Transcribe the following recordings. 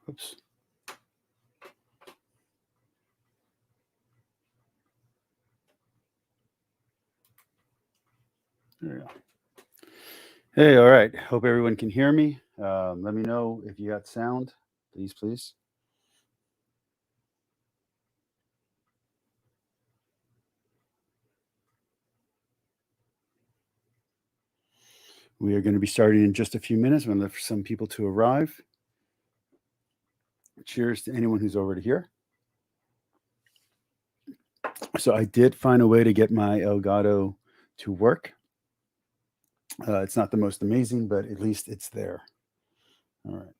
Oops. There we go. Hey, all right. Hope everyone can hear me. Let me know if you got sound, please. We are going to be starting in just a few minutes. I'm going to look for some people to arrive. Cheers to anyone who's already here. So I did find a way to get my Elgato to work. It's not the most amazing, but at least it's there. All right.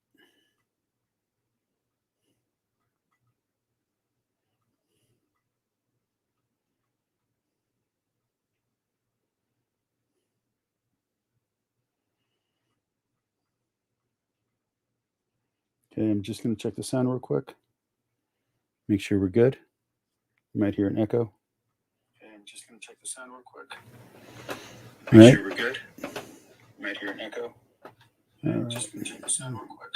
Okay, I'm just going to check the sound real quick. Make sure we're good. You might hear an echo. Okay, I'm just going to check the sound real quick. Make sure we're good. You might hear an echo. Just going to check the sound real quick.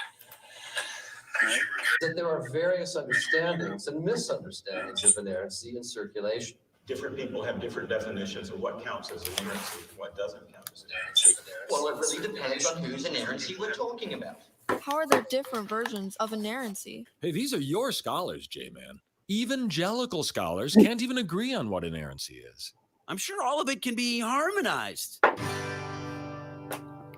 That there are various understandings and misunderstandings of inerrancy in circulation. Different people have different definitions of what counts as inerrancy and what doesn't count as inerrancy. Well, it really depends on whose inerrancy we're talking about. How are there different versions of inerrancy? Hey, these are your scholars, J-Man. Evangelical scholars can't even agree on what inerrancy is. I'm sure all of it can be harmonized.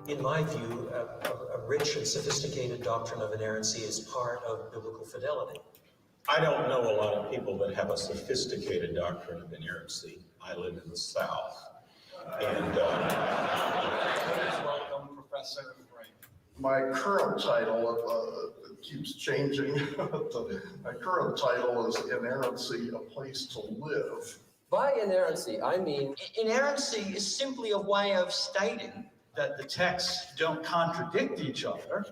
In my view, a rich and sophisticated doctrine of inerrancy is part of biblical fidelity. I don't know a lot of people that have a sophisticated doctrine of inerrancy. I live in the South. And welcome, Professor Frank. My current title keeps changing. My current title is Inerrancy, a Place to Live. By inerrancy, I mean... Inerrancy is simply a way of stating that the texts don't contradict each other,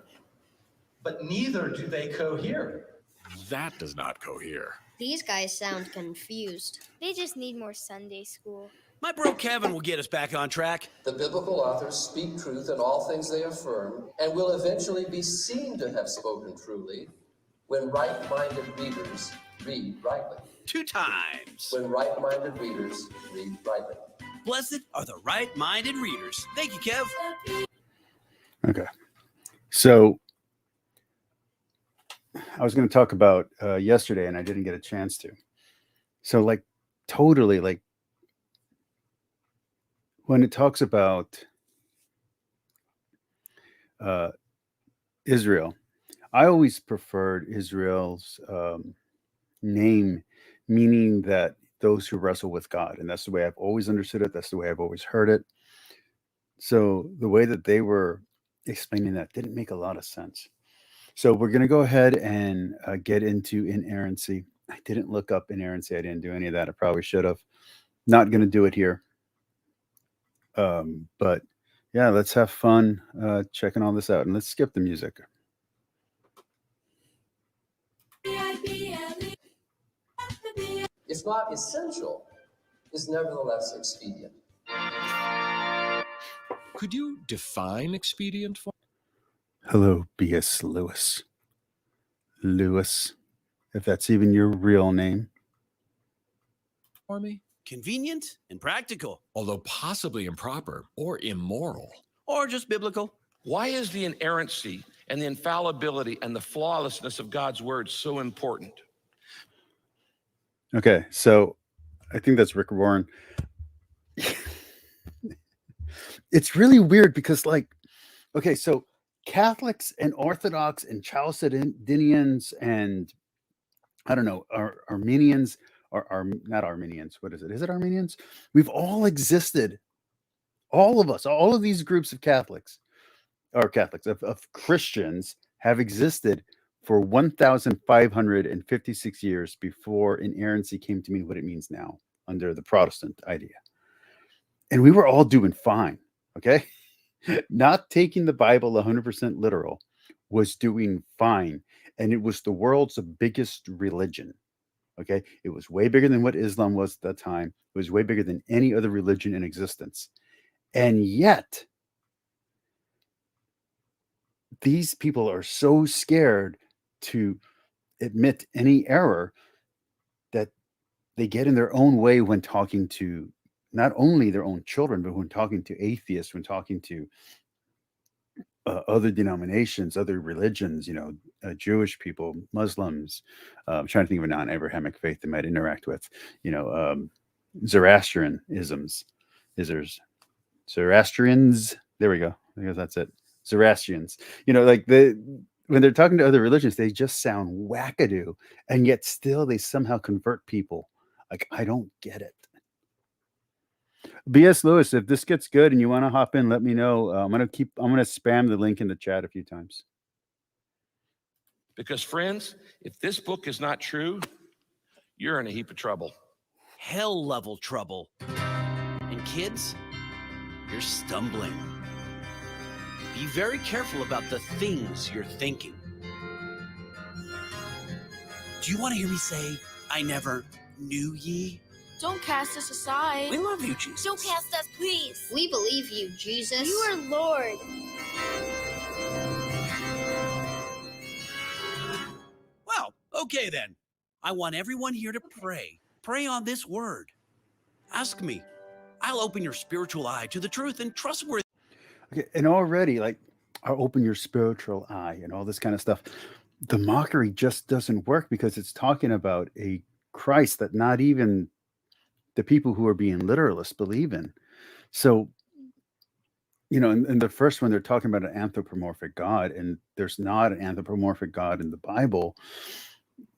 but neither do they cohere. That does not cohere. These guys sound confused. They just need more Sunday school. My bro Kevin will get us back on track. The biblical authors speak truth in all things they affirm, and will eventually be seen to have spoken truly when right-minded readers read rightly. 2 times. When right-minded readers read rightly. Blessed are the right-minded readers. Thank you, Kev. Okay. So I was going to talk about yesterday, and I didn't get a chance to. So, totally, when it talks about Israel, I always preferred Israel's name, meaning that those who wrestle with God. And that's the way I've always understood it. That's the way I've always heard it. So the way that they were explaining that didn't make a lot of sense. So we're going to go ahead and get into inerrancy. I didn't look up inerrancy. I didn't do any of that. I probably should have. Not going to do it here. But yeah, let's have fun checking all this out. And let's skip the music. If not essential, is nevertheless expedient. Could you define expedient for? Hello, B.S. Lewis. Lewis, if that's even your real name. For me? Convenient and practical. Although possibly improper or immoral. Or just biblical. Why is the inerrancy and the infallibility and the flawlessness of God's word so important? Okay, so I think that's Rick Warren. It's really weird because, okay, so Catholics and Orthodox and Chalcedonians and I don't know, Armenians are not Armenians. What is it? Is it Armenians? We've all existed. All of us, all of these groups of Catholics of Christians have existed for 1,556 years before inerrancy came to mean what it means now under the Protestant idea. And we were all doing fine, okay? Not taking the Bible 100% literal was doing fine. And it was the world's biggest religion, okay? It was way bigger than what Islam was at that time. It was way bigger than any other religion in existence. And yet, these people are so scared to admit any error that they get in their own way when talking to not only their own children, but when talking to atheists, when talking to other denominations, other religions, Jewish people, Muslims. I'm trying to think of a non-Abrahamic faith they might interact with, Zoroastrianisms. Zoroastrians. There we go. I guess that's it. Zoroastrians. When they're talking to other religions, they just sound wackadoo, and yet still they somehow convert people. Like, I don't get it. B.S. Lewis, if this gets good and you want to hop in, let me know. I'm gonna spam the link in the chat a few times. Because, friends, if this book is not true, you're in a heap of trouble. Hell level trouble. And kids, you're stumbling. Be very careful about the things you're thinking. Do you want to hear me say, I never knew ye? Don't cast us aside. We love you, Jesus. Don't cast us, please. We believe you, Jesus. You are Lord. Well, okay then. I want everyone here to pray. Pray on this word. Ask me. I'll open your spiritual eye to the truth and trustworthy. Okay, and already, I'll open your spiritual eye and all this kind of stuff. The mockery just doesn't work because it's talking about a Christ that not even the people who are being literalists believe in. So, in the first one, they're talking about an anthropomorphic God, and there's not an anthropomorphic God in the Bible.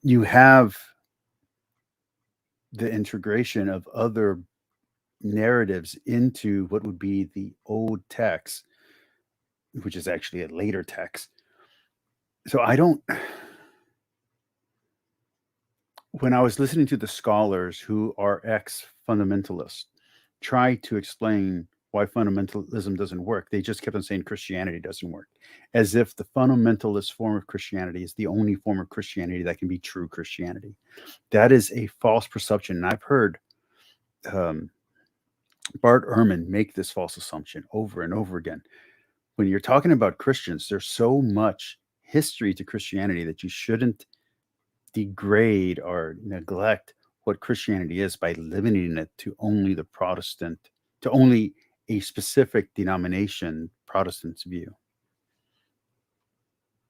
You have the integration of other narratives into what would be the old text, which is actually a later text. So when I was listening to the scholars who are ex-fundamentalists try to explain why fundamentalism doesn't work, they just kept on saying Christianity doesn't work, as if the fundamentalist form of Christianity is the only form of Christianity that can be true Christianity. That is a false perception. And I've heard Bart Ehrman make this false assumption over and over again. When you're talking about Christians, there's so much history to Christianity that you shouldn't degrade or neglect what Christianity is by limiting it to only to only a specific denomination, Protestant's view.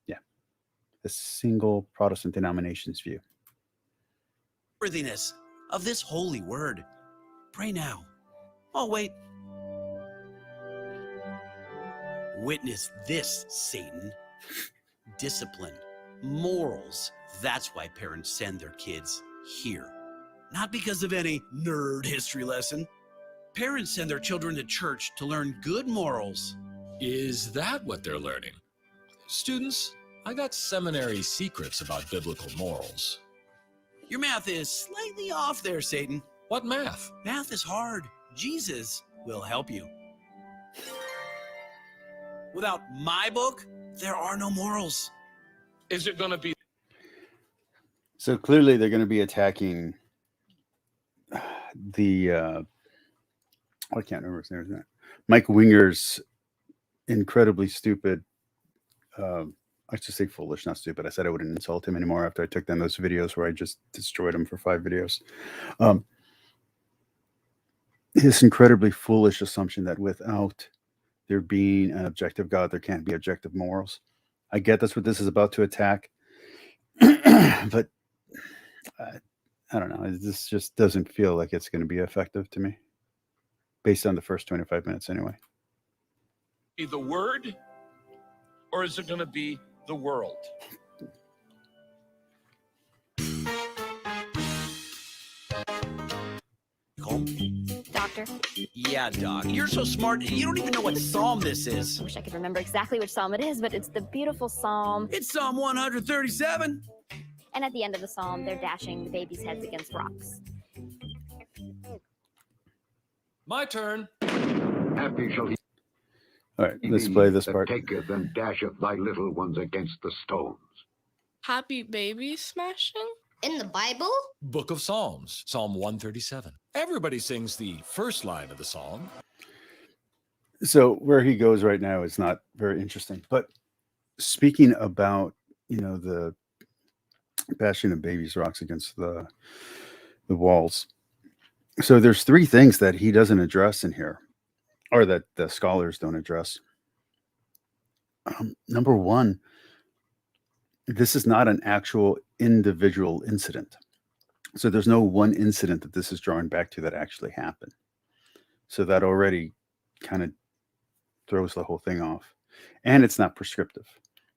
Yeah. A single Protestant denomination's view. Worthiness of this holy word. Pray now. Oh, wait. Witness this, Satan. Discipline, morals. That's why parents send their kids here. Not because of any nerd history lesson. Parents send their children to church to learn good morals. Is that what they're learning? Students, I got seminary secrets about biblical morals. Your math is slightly off there, Satan. What math? Math is hard. Jesus will help you. Without my book, there are no morals. Is it going to be? So clearly they're going to be attacking the I can't remember his name. Mike Winger's incredibly stupid. I should say foolish, not stupid. I said I wouldn't insult him anymore after I took down those videos where I just destroyed him for 5 videos. His incredibly foolish assumption that without there being an objective God, there can't be objective morals. I get that's what this is about to attack, but I don't know. This just doesn't feel like it's going to be effective to me, based on the first 25 minutes anyway. The word, or is it going to be the world? Doctor. Yeah, Doc. You're so smart, you don't even know what psalm this is. I wish I could remember exactly which psalm it is, but it's the beautiful psalm. It's Psalm 137. And at the end of the psalm, they're dashing the babies' heads against rocks. My turn. Happy shall he All right, let's play this part. taketh and dasheth thy little ones against the stones. Happy baby smashing? In the Bible? Book of Psalms, Psalm 137. Everybody sings the first line of the psalm. So where he goes right now is not very interesting. But speaking about, the bashing of babies' rocks against the walls. So there's three things that he doesn't address in here, or that the scholars don't address. Number one, this is not an actual individual incident. So there's no one incident that this is drawing back to that actually happened. So that already kind of throws the whole thing off. And it's not prescriptive.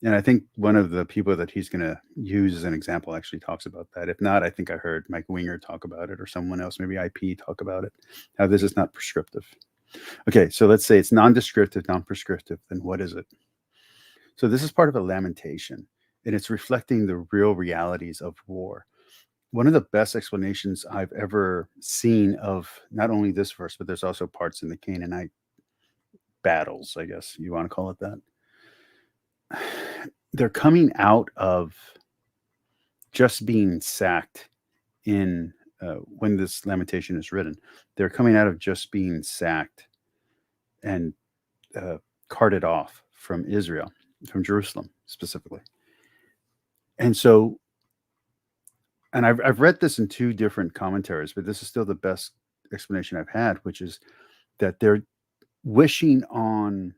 And I think one of the people that he's going to use as an example actually talks about that. If not, I think I heard Mike Winger talk about it, or someone else, maybe IP, talk about it, how this is not prescriptive. Okay, so let's say it's non-descriptive, non-prescriptive. Then what is it? So this is part of a lamentation, and it's reflecting the real realities of war. One of the best explanations I've ever seen of not only this verse, but there's also parts in the Canaanite battles, I guess you want to call it that. They're coming out of just being sacked in when this lamentation is written. They're coming out of just being sacked and carted off from Israel, from Jerusalem specifically. And so, and I've read this in two different commentaries, but this is still the best explanation I've had, which is that they're wishing on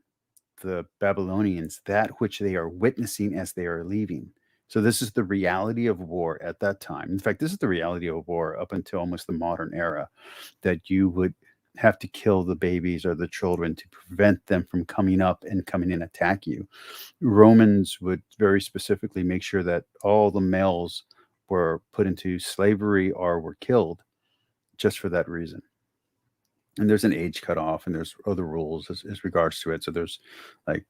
the Babylonians that which they are witnessing as they are leaving. So this is the reality of war at that time. In fact, this is the reality of war up until almost the modern era, that you would have to kill the babies or the children to prevent them from coming up and coming and attack you. Romans would very specifically make sure that all the males were put into slavery or were killed just for that reason. And there's an age cutoff, and there's other rules as regards to it. So there's like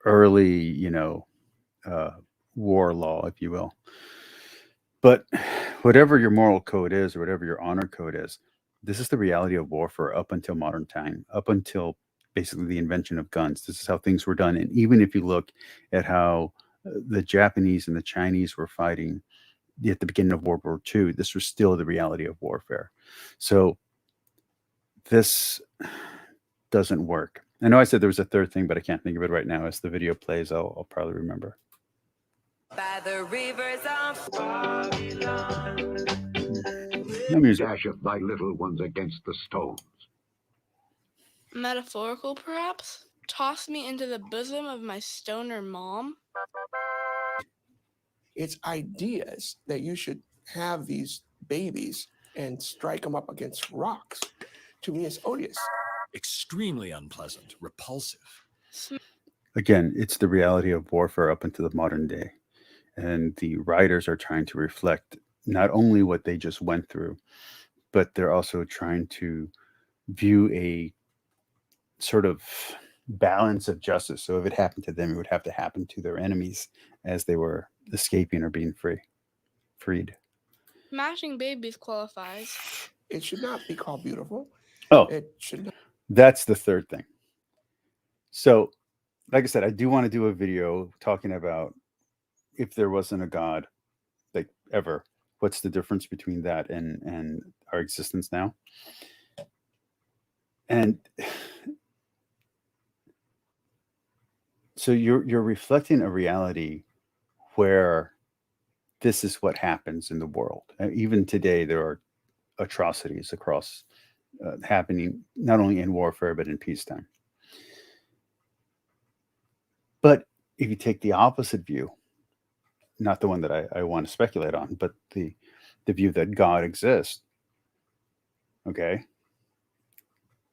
early, war law, if you will. But whatever your moral code is, or whatever your honor code is, this is the reality of warfare up until modern time, up until basically the invention of guns. This is how things were done. And even if you look at how the Japanese and the Chinese were fighting at the beginning of World War II, this was still the reality of warfare. So this doesn't work. I know I said there was a third thing, but I can't think of it right now. As the video plays, I'll probably remember. By the rivers of Babylon. No music. Dasheth thy little ones against the stones. Metaphorical, perhaps? Toss me into the bosom of my stoner mom? It's ideas that you should have these babies and strike them up against rocks. To me, it's odious. Extremely unpleasant, repulsive. Again, it's the reality of warfare up into the modern day. And the writers are trying to reflect not only what they just went through, but they're also trying to view a sort of balance of justice. So if it happened to them, it would have to happen to their enemies as they were escaping or being freed. Smashing babies qualifies. It should not be called beautiful. Oh, it should not. That's the third thing. So, like I said, I do want to do a video talking about if there wasn't a God, like ever, what's the difference between that and our existence now? And so you're reflecting a reality where this is what happens in the world. Even today, there are atrocities across happening, not only in warfare, but in peacetime. But if you take the opposite view, not the one that I want to speculate on, but the view that God exists, okay?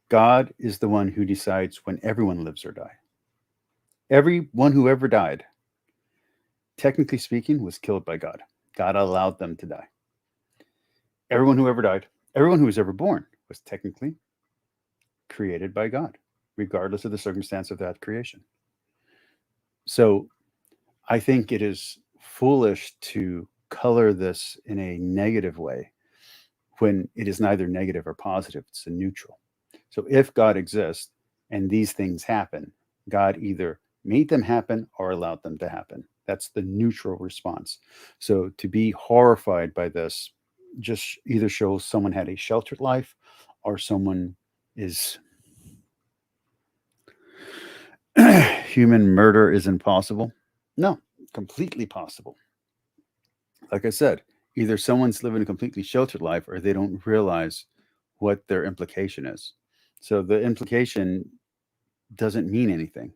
God is the one who decides when everyone lives or die. Everyone who ever died, technically speaking, was killed by God. God allowed them to die. Everyone who ever died, everyone who was ever born, was technically created by God, regardless of the circumstance of that creation. So I think it is foolish to color this in a negative way when it is neither negative or positive. It's a neutral. So if God exists and these things happen, God either made them happen or allowed them to happen. That's the neutral response. So to be horrified by this just either shows someone had a sheltered life or someone is human murder is impossible. No, completely possible. like I said, either someone's living a completely sheltered life or they don't realize what their implication is. So the implication doesn't mean anything.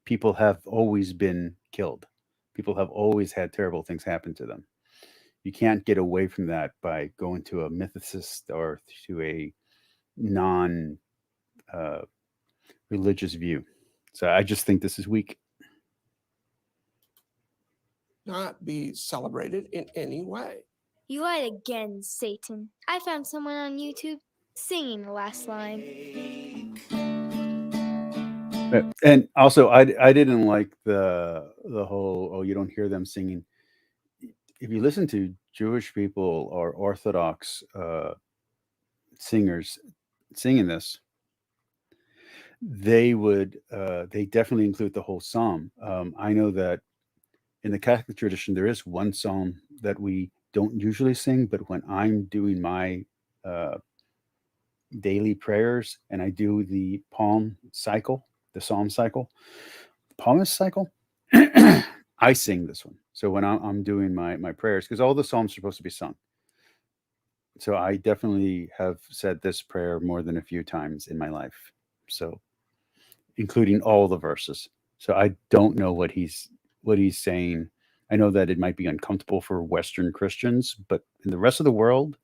People have always been killed. People have always had terrible things happen to them. You can't get away from that by going to a mythicist or to a non uh, religious view. So I just think this is weak. Not be celebrated in any way. You lied again, Satan. I found someone on YouTube singing the last line. And also, I didn't like the whole, oh, you don't hear them singing. If you listen to Jewish people or Orthodox singers singing this, they would they definitely include the whole psalm. I know that in the Catholic tradition there is one psalm that we don't usually sing, but when I'm doing my daily prayers and I do the palm cycle, the psalm cycle, the palmist cycle, I sing this one. So when I'm doing my prayers, because all the psalms are supposed to be sung. So I definitely have said this prayer more than a few times in my life. So including all the verses. So I don't know what he's saying. I know that it might be uncomfortable for Western Christians, but in the rest of the world,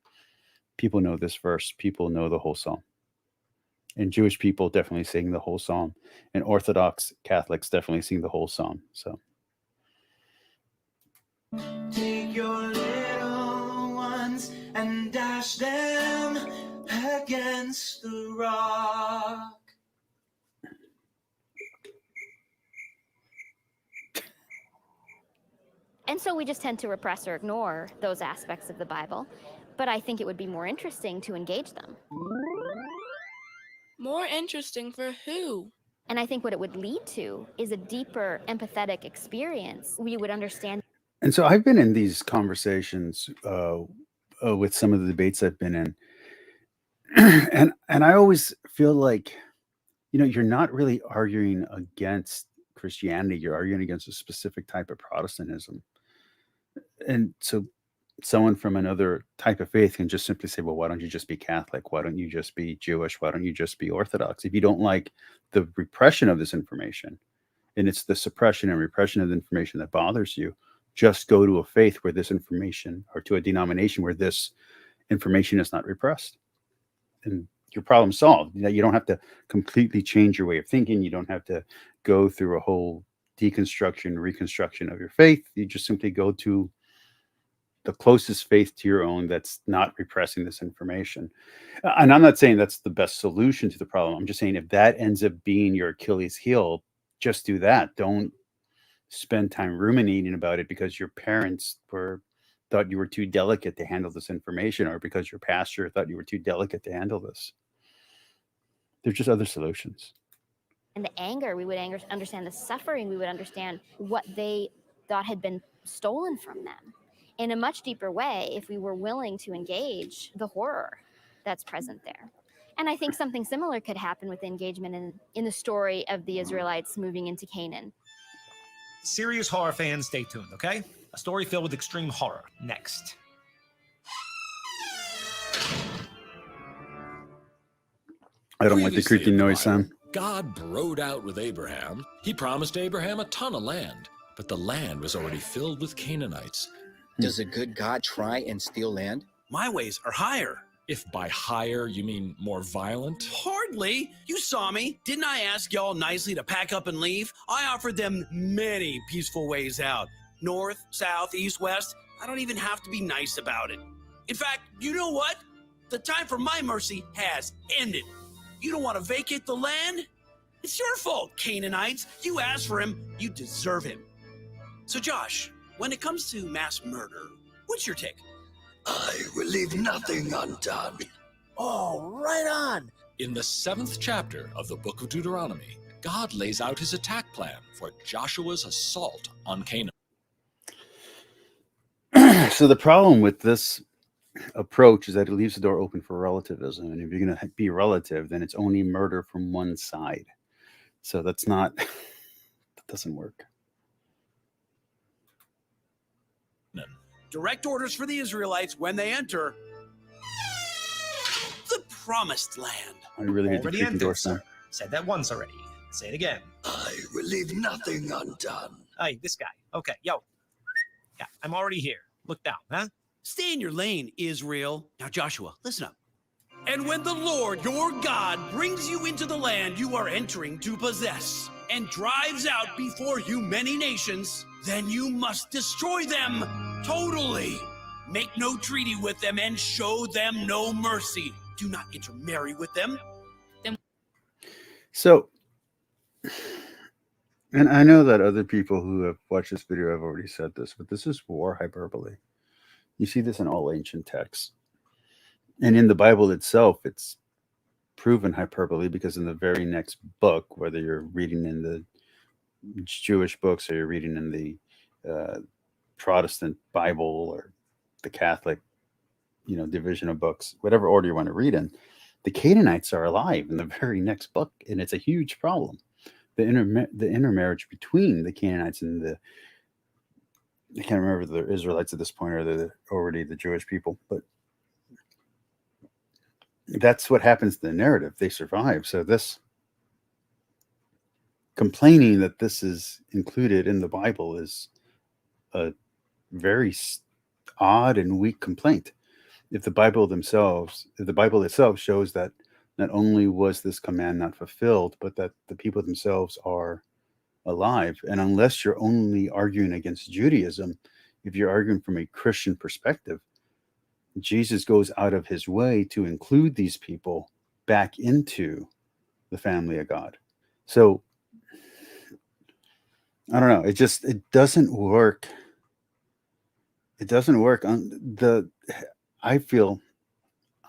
people know this verse. People know the whole psalm. And Jewish people definitely sing the whole psalm. And Orthodox Catholics definitely sing the whole psalm. So take your little ones and dash them against the rock. And so we just tend to repress or ignore those aspects of the Bible. But I think it would be more interesting to engage them. More interesting for who? And I think what it would lead to is a deeper empathetic experience. We would understand. And so I've been in these conversations with some of the debates I've been in, and I always feel like, you're not really arguing against Christianity. You're arguing against a specific type of Protestantism. And so someone from another type of faith can just simply say, well, why don't you just be Catholic? Why don't you just be Jewish? Why don't you just be Orthodox? If you don't like the repression of this information, and it's the suppression and repression of the information that bothers you, just go to a faith where this information, or to a denomination where this information is not repressed. And your problem solved. You don't have to completely change your way of thinking. You don't have to go through a whole deconstruction, reconstruction of your faith. You just simply go to the closest faith to your own that's not repressing this information. And I'm not saying that's the best solution to the problem. I'm just saying if that ends up being your Achilles heel, just do that. Don't spend time ruminating about it because your parents thought you were too delicate to handle this information, or because your pastor thought you were too delicate to handle this. There's just other solutions. And the anger, we would understand the suffering, we would understand what they thought had been stolen from them in a much deeper way if we were willing to engage the horror that's present there. And I think something similar could happen with engagement in the story of the Israelites moving into Canaan. Serious horror fans, stay tuned, okay? A story filled with extreme horror. Next. I don't like the Previously creaking in the noise, Bible, Sam. God broed out with Abraham. He promised Abraham a ton of land, but the land was already filled with Canaanites. Does a good God try and steal land? My ways are higher. If by higher you mean more violent? Hardly. You saw me. Didn't I ask y'all nicely to pack up and leave? I offered them many peaceful ways out. North, south, east, west. I don't even have to be nice about it. In fact, you know what? The time for my mercy has ended. You don't want to vacate the land? It's your fault, Canaanites. You asked for him. You deserve him. So, Josh, when it comes to mass murder, what's your take? I will leave nothing undone. Oh, right on. In the 7th chapter of the book of Deuteronomy, God lays out his attack plan for Joshua's assault on Canaan. So the problem with this approach is that it leaves the door open for relativism. And if you're going to be relative, then it's only murder from one side. So that doesn't work. direct orders for the Israelites when they enter the promised land. I really hate the Already creaking entered, door sound. sir. Said that once already. Say it again. I will leave nothing undone. Hey, this guy. Okay, yo. Yeah, I'm already here. Look down, huh? Stay in your lane, Israel. Now, Joshua, listen up. And when the Lord your God brings you into the land you are entering to possess, and drives out before you many nations, then you must destroy them totally. Make no treaty with them and show them no mercy. Do not intermarry with them. So, and I know that other people who have watched this video have already said this, but this is war hyperbole. You see this in all ancient texts. And in the Bible itself, it's proven hyperbole because in the very next book, whether you're reading in the Jewish books or you're reading in the Protestant Bible or the Catholic, division of books, whatever order you want to read in, the Canaanites are alive in the very next book, and it's a huge problem. The intermarriage between the Canaanites and I can't remember if they're Israelites at this point or they're already the Jewish people, but that's what happens to the narrative. They survive. So this complaining that this is included in the Bible is a very odd and weak complaint. If the Bible itself shows that not only was this command not fulfilled, but that the people themselves are alive. And unless you're only arguing against Judaism, if you're arguing from a Christian perspective, Jesus goes out of his way to include these people back into the family of God. So I don't know. It doesn't work. It doesn't work I feel,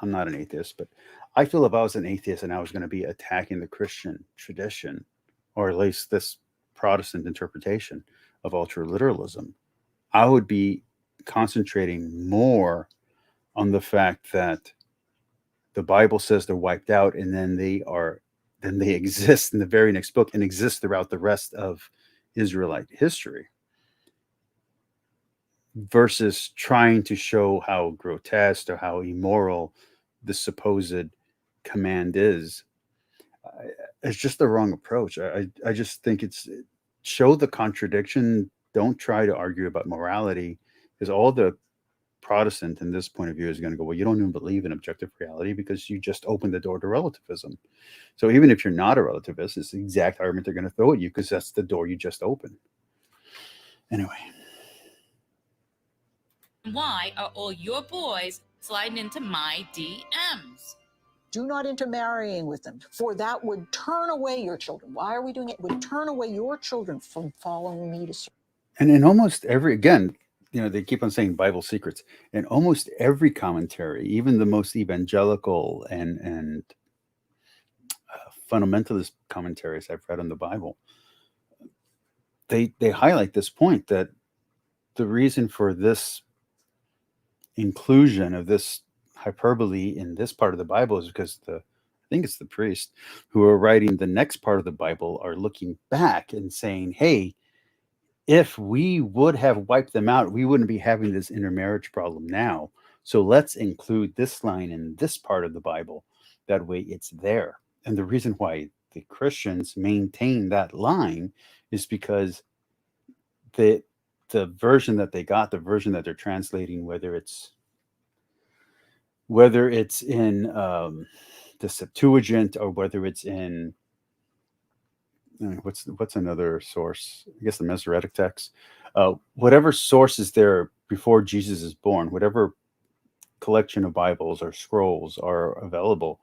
I'm not an atheist, but I feel if I was an atheist and I was going to be attacking the Christian tradition, or at least this Protestant interpretation of ultraliteralism, I would be concentrating more on the fact that the Bible says they're wiped out, and then they exist in the very next book and exist throughout the rest of Israelite history, versus trying to show how grotesque or how immoral the supposed command is. It's just the wrong approach. I just think show the contradiction. Don't try to argue about morality, because all the Protestant in this point of view is going to go, well, you don't even believe in objective reality because you just opened the door to relativism. So even if you're not a relativist, it's the exact argument they're going to throw at you because that's the door you just opened. Anyway. Why are all your boys sliding into my DMs? Do not intermarrying with them, for that would turn away your children. Why are we doing it? It would turn away your children from following me to serve. And in almost every, again, they keep on saying Bible secrets. In almost every commentary, even the most evangelical and fundamentalist commentaries I've read on the Bible, they highlight this point that the reason for this inclusion of this hyperbole in this part of the Bible is because I think it's the priest who are writing the next part of the Bible are looking back and saying, hey, if we would have wiped them out, we wouldn't be having this intermarriage problem now. So let's include this line in this part of the Bible. That way it's there. And the reason why the Christians maintain that line is because the version that they got, the version that they're translating, whether it's in the Septuagint or whether it's in what's another source? I guess the Masoretic text. Whatever source is there before Jesus is born, whatever collection of Bibles or scrolls are available,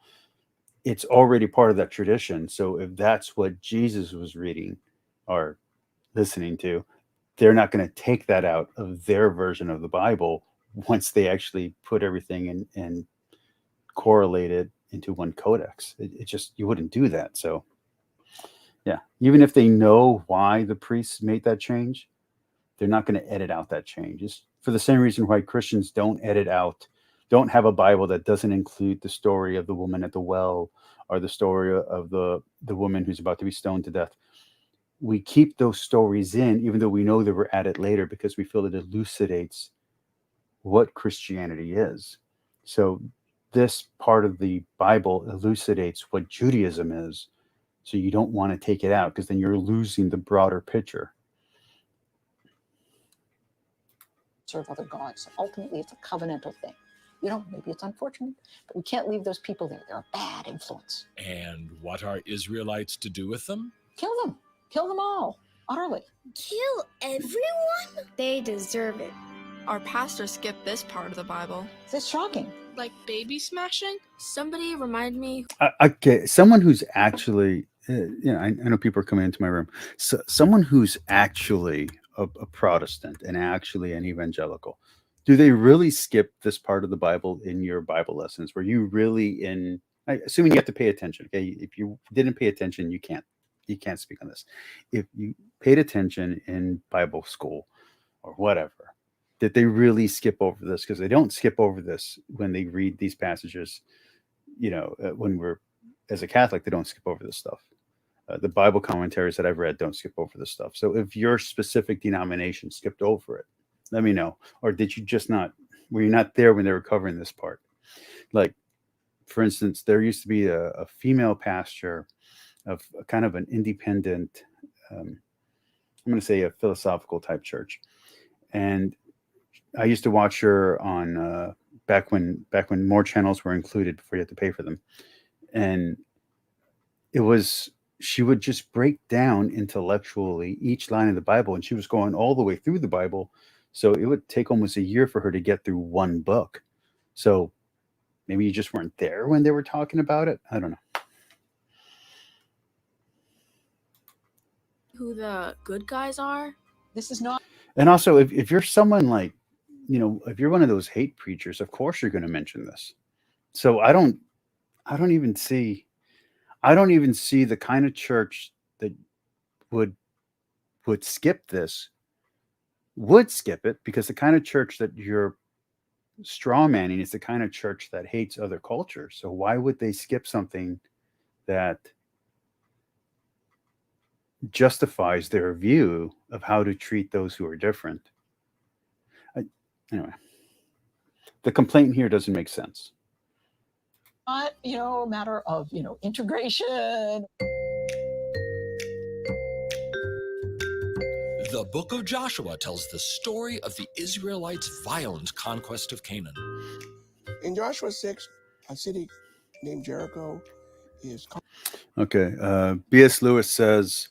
it's already part of that tradition. So if that's what Jesus was reading or listening to, they're not going to take that out of their version of the Bible once they actually put everything in and correlate it into one codex. It just, you wouldn't do that. So yeah, even if they know why the priests made that change, they're not going to edit out that change. It's for the same reason why Christians don't have a Bible that doesn't include the story of the woman at the well or the story of the woman who's about to be stoned to death. We keep those stories in, even though we know that we're at it later, because we feel it elucidates what Christianity is. So this part of the Bible elucidates what Judaism is. So you don't want to take it out because then you're losing the broader picture. Serve other gods. So ultimately, it's a covenantal thing. Maybe it's unfortunate, but we can't leave those people there. They're a bad influence. And what are Israelites to do with them? Kill them. Kill them all. Utterly. Kill everyone? They deserve it. Our pastor skipped this part of the Bible. It's shocking. Like baby smashing? Somebody remind me. Okay, someone who's actually, I know people are coming into my room. So, someone who's actually a Protestant and actually an evangelical, do they really skip this part of the Bible in your Bible lessons? Were you really assuming you have to pay attention? Okay, if you didn't pay attention, you can't speak on this. If you paid attention in Bible school or whatever, did they really skip over this? Because they don't skip over this when they read these passages. When we're, as a Catholic, they don't skip over this stuff. The Bible commentaries that I've read don't skip over this stuff. So if your specific denomination skipped over it, let me know. Or did you just not, were you not there when they were covering this part? Like, for instance, there used to be a female pastor of a kind of an independent, I'm going to say a philosophical type church. And I used to watch her on back when more channels were included before you had to pay for them. And she would just break down intellectually each line of the Bible, and she was going all the way through the Bible. So it would take almost a year for her to get through one book. So maybe you just weren't there when they were talking about it. I don't know. Who the good guys are? This is not. And also, if you're someone like, if you're one of those hate preachers, of course you're going to mention this. So I don't even see the kind of church that would skip this, would skip it, because the kind of church that you're straw manning is the kind of church that hates other cultures. So why would they skip something that justifies their view of how to treat those who are different? Anyway, the complaint here doesn't make sense. Not, a matter of, integration. The book of Joshua tells the story of the Israelites' violent conquest of Canaan. In Joshua 6, a city named Jericho is... Okay. B.S. Lewis says,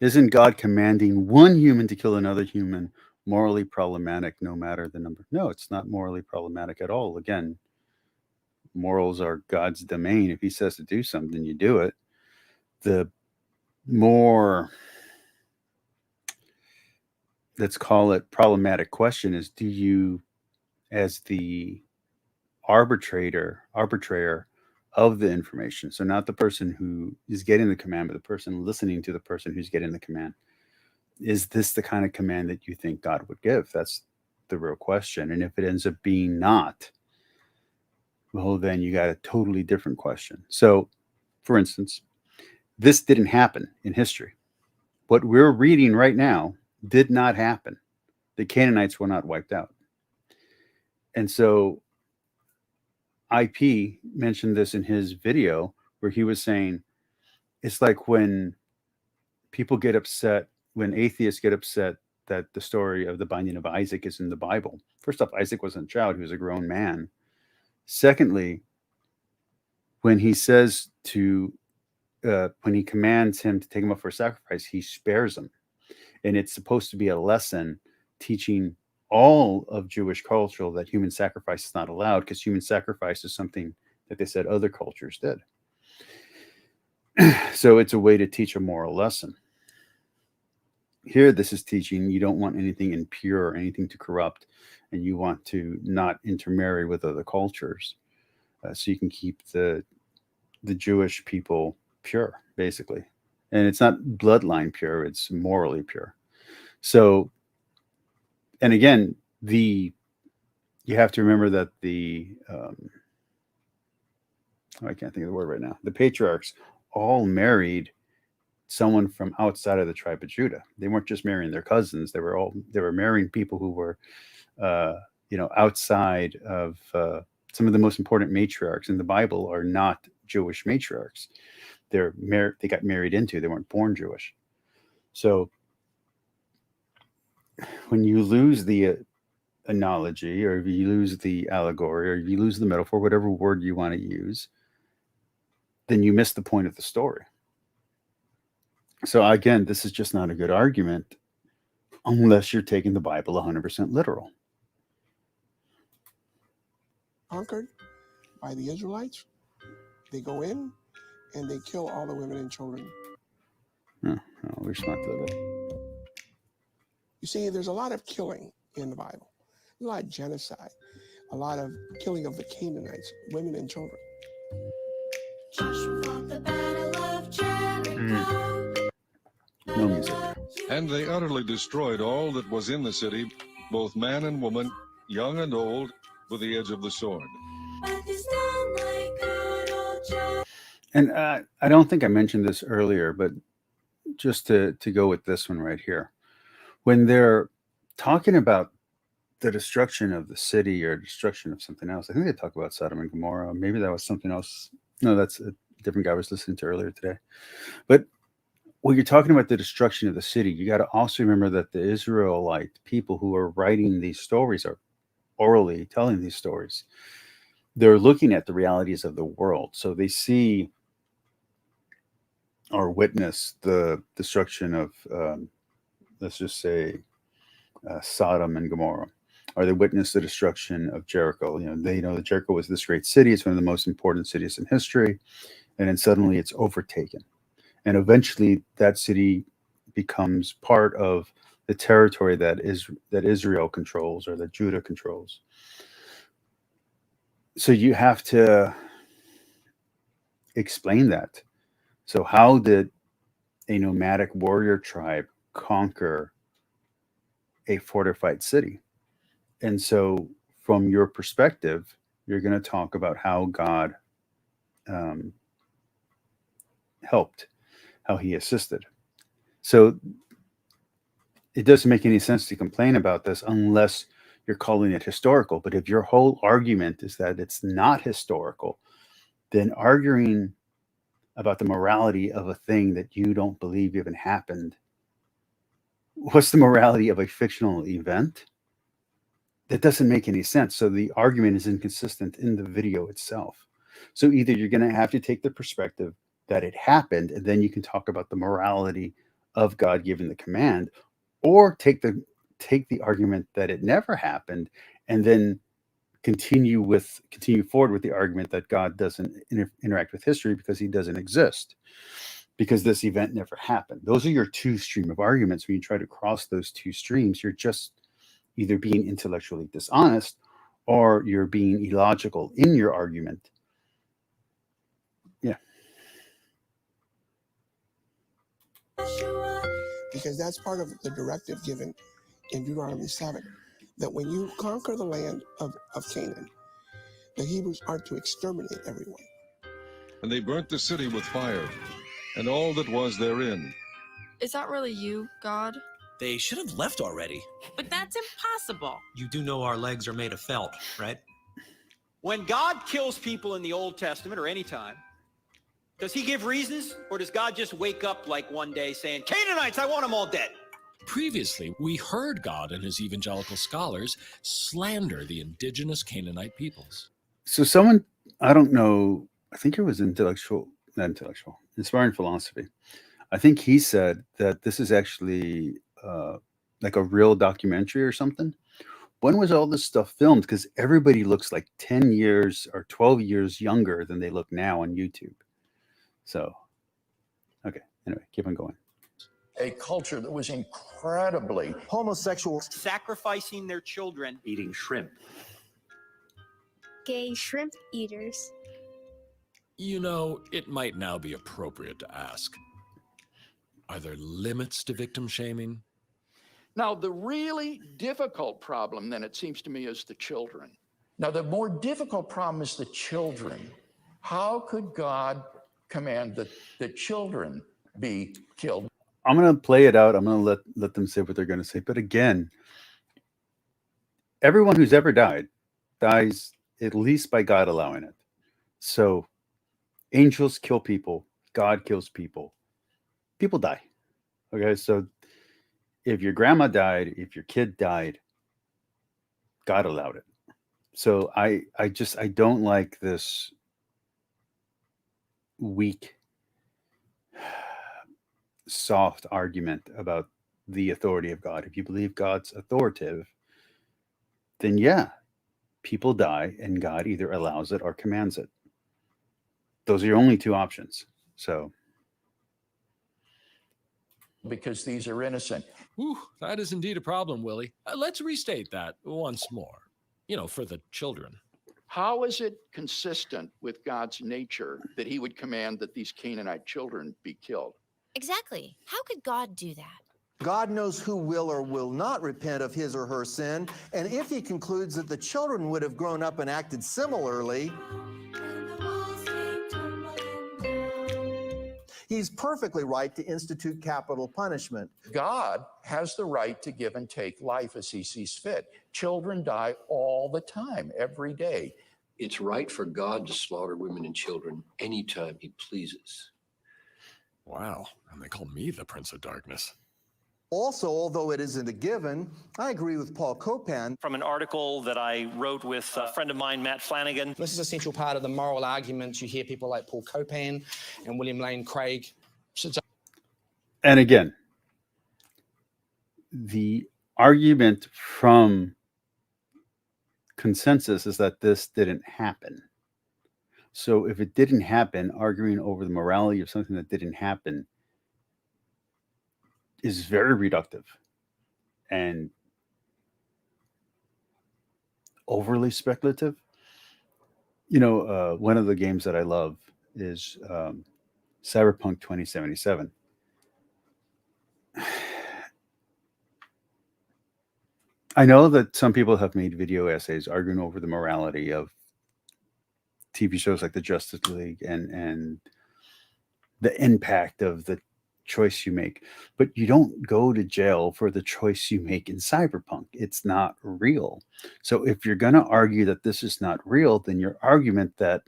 isn't God commanding one human to kill another human morally problematic no matter the number? No, it's not morally problematic at all. Again, morals are God's domain. If he says to do something, you do it. The more, let's call it problematic question is, do you, as the arbitrator of the information, so not the person who is getting the command, but the person listening to the person who's getting the command, is this the kind of command that you think God would give? That's the real question. And if it ends up being not, well, then you got a totally different question. So, for instance, this didn't happen in history. What we're reading right now did not happen. The Canaanites were not wiped out. And so IP mentioned this in his video where he was saying, it's like when people get upset, when atheists get upset that the story of the binding of Isaac is in the Bible. First off, Isaac wasn't a child, he was a grown man. Secondly, when he says when he commands him to take him up for a sacrifice, he spares him. And it's supposed to be a lesson teaching all of Jewish culture that human sacrifice is not allowed, because human sacrifice is something that they said other cultures did. So it's a way to teach a moral lesson. Here, this is teaching you don't want anything impure or anything to corrupt, and you want to not intermarry with other cultures, so you can keep the Jewish people pure, basically. And it's not bloodline pure, it's morally pure. So, and again, you have to remember that I can't think of the word right now. The patriarchs all married someone from outside of the tribe of Judah. They weren't just marrying their cousins. They were marrying people who were outside of some of the most important matriarchs in the Bible are not Jewish matriarchs. They got married into. They weren't born Jewish. So when you lose the analogy, or if you lose the allegory, or if you lose the metaphor, whatever word you want to use, then you miss the point of the story. So again, this is just not a good argument unless you're taking the Bible 100% literal. Conquered by the Israelites, they go in and they kill all the women and children. No, we're just not that. You see, there's a lot of killing in the Bible, a lot of genocide, a lot of killing of the Canaanites, women and children. No music. And they utterly destroyed all that was in the city, both man and woman, young and old, with the edge of the sword. And I don't think I mentioned this earlier, but just to go with this one right here. When they're talking about the destruction of the city or destruction of something else, I think they talk about Sodom and Gomorrah. Maybe that was something else. No, that's a different guy I was listening to earlier today. But when you're talking about the destruction of the city, you got to also remember that the Israelite people who are writing these stories are orally telling these stories. They're looking at the realities of the world. So they see or witness the destruction of, let's just say, Sodom and Gomorrah, or they witness the destruction of Jericho. They know that Jericho was this great city. It's one of the most important cities in history. And then suddenly it's overtaken. And eventually that city becomes part of the territory that Israel controls, or that Judah controls. So you have to explain that. So how did a nomadic warrior tribe conquer a fortified city? And so from your perspective, you're going to talk about how God helped, how he assisted. So it doesn't make any sense to complain about this unless you're calling it historical. But if your whole argument is that it's not historical, then arguing about the morality of a thing that you don't believe even happened, what's the morality of a fictional event? That doesn't make any sense. So the argument is inconsistent in the video itself. So either you're going to have to take the perspective that it happened, and then you can talk about the morality of God giving the command, or take the argument that it never happened, and then continue forward with the argument that God doesn't interact with history because he doesn't exist, because this event never happened. Those are your two stream of arguments. When you try to cross those two streams, you're just either being intellectually dishonest, or you're being illogical in your argument. Yeah. Because that's part of the directive given in Deuteronomy 7, that when you conquer the land of Canaan, the Hebrews are to exterminate everyone. And they burnt the city with fire, and all that was therein. Is that really you, God? They should have left already. But that's impossible. You do know our legs are made of felt, right? When God kills people in the Old Testament or any time, does he give reasons, or does God just wake up like one day saying, Canaanites, I want them all dead? Previously, we heard God and his evangelical scholars slander the indigenous Canaanite peoples. So someone, I don't know, I think it was Inspiring Philosophy. I think he said that this is actually like a real documentary or something. When was all this stuff filmed? Because everybody looks like 10 years or 12 years younger than they look now on YouTube. So, okay, anyway, keep on going. A culture that was incredibly homosexual, sacrificing their children, eating shrimp. Gay shrimp eaters. You know, it might now be appropriate to ask, are there limits to victim shaming? Now, the really difficult problem, then, it seems to me, is the children. Now, the more difficult problem is the children. How could God command that the children be killed? I'm going to play it out. I'm going to let them say what they're going to say. But again, everyone who's ever died dies at least by God allowing it. So angels kill people, God kills people, people die. Okay, so if your grandma died, if your kid died, God allowed it. So I don't like this weak, soft argument about the authority of God. If you believe God's authoritative, then yeah, people die and God either allows it or commands it. Those are your only two options. So because these are innocent. Whew, that is indeed a problem, Willie. Let's restate that once more. For the children. How is it consistent with God's nature that he would command that these Canaanite children be killed? Exactly. How could God do that? God knows who will or will not repent of his or her sin, and if he concludes that the children would have grown up and acted similarly, he's perfectly right to institute capital punishment. God has the right to give and take life as he sees fit. Children die all the time, every day. It's right for God to slaughter women and children anytime he pleases. Wow, and they call me the Prince of Darkness. Also, although it isn't a given, I agree with Paul Copan. From an article that I wrote with a friend of mine, Matt Flanagan. This is a central part of the moral arguments. You hear people like Paul Copan and William Lane Craig. And again, the argument from consensus is that this didn't happen. So if it didn't happen, arguing over the morality of something that didn't happen is very reductive and overly speculative. One of the games that I love is Cyberpunk 2077. I know that some people have made video essays arguing over the morality of TV shows like the Justice League and the impact of the choice you make, but you don't go to jail for the choice you make in Cyberpunk. It's not real. So if you're going to argue that this is not real, then your argument that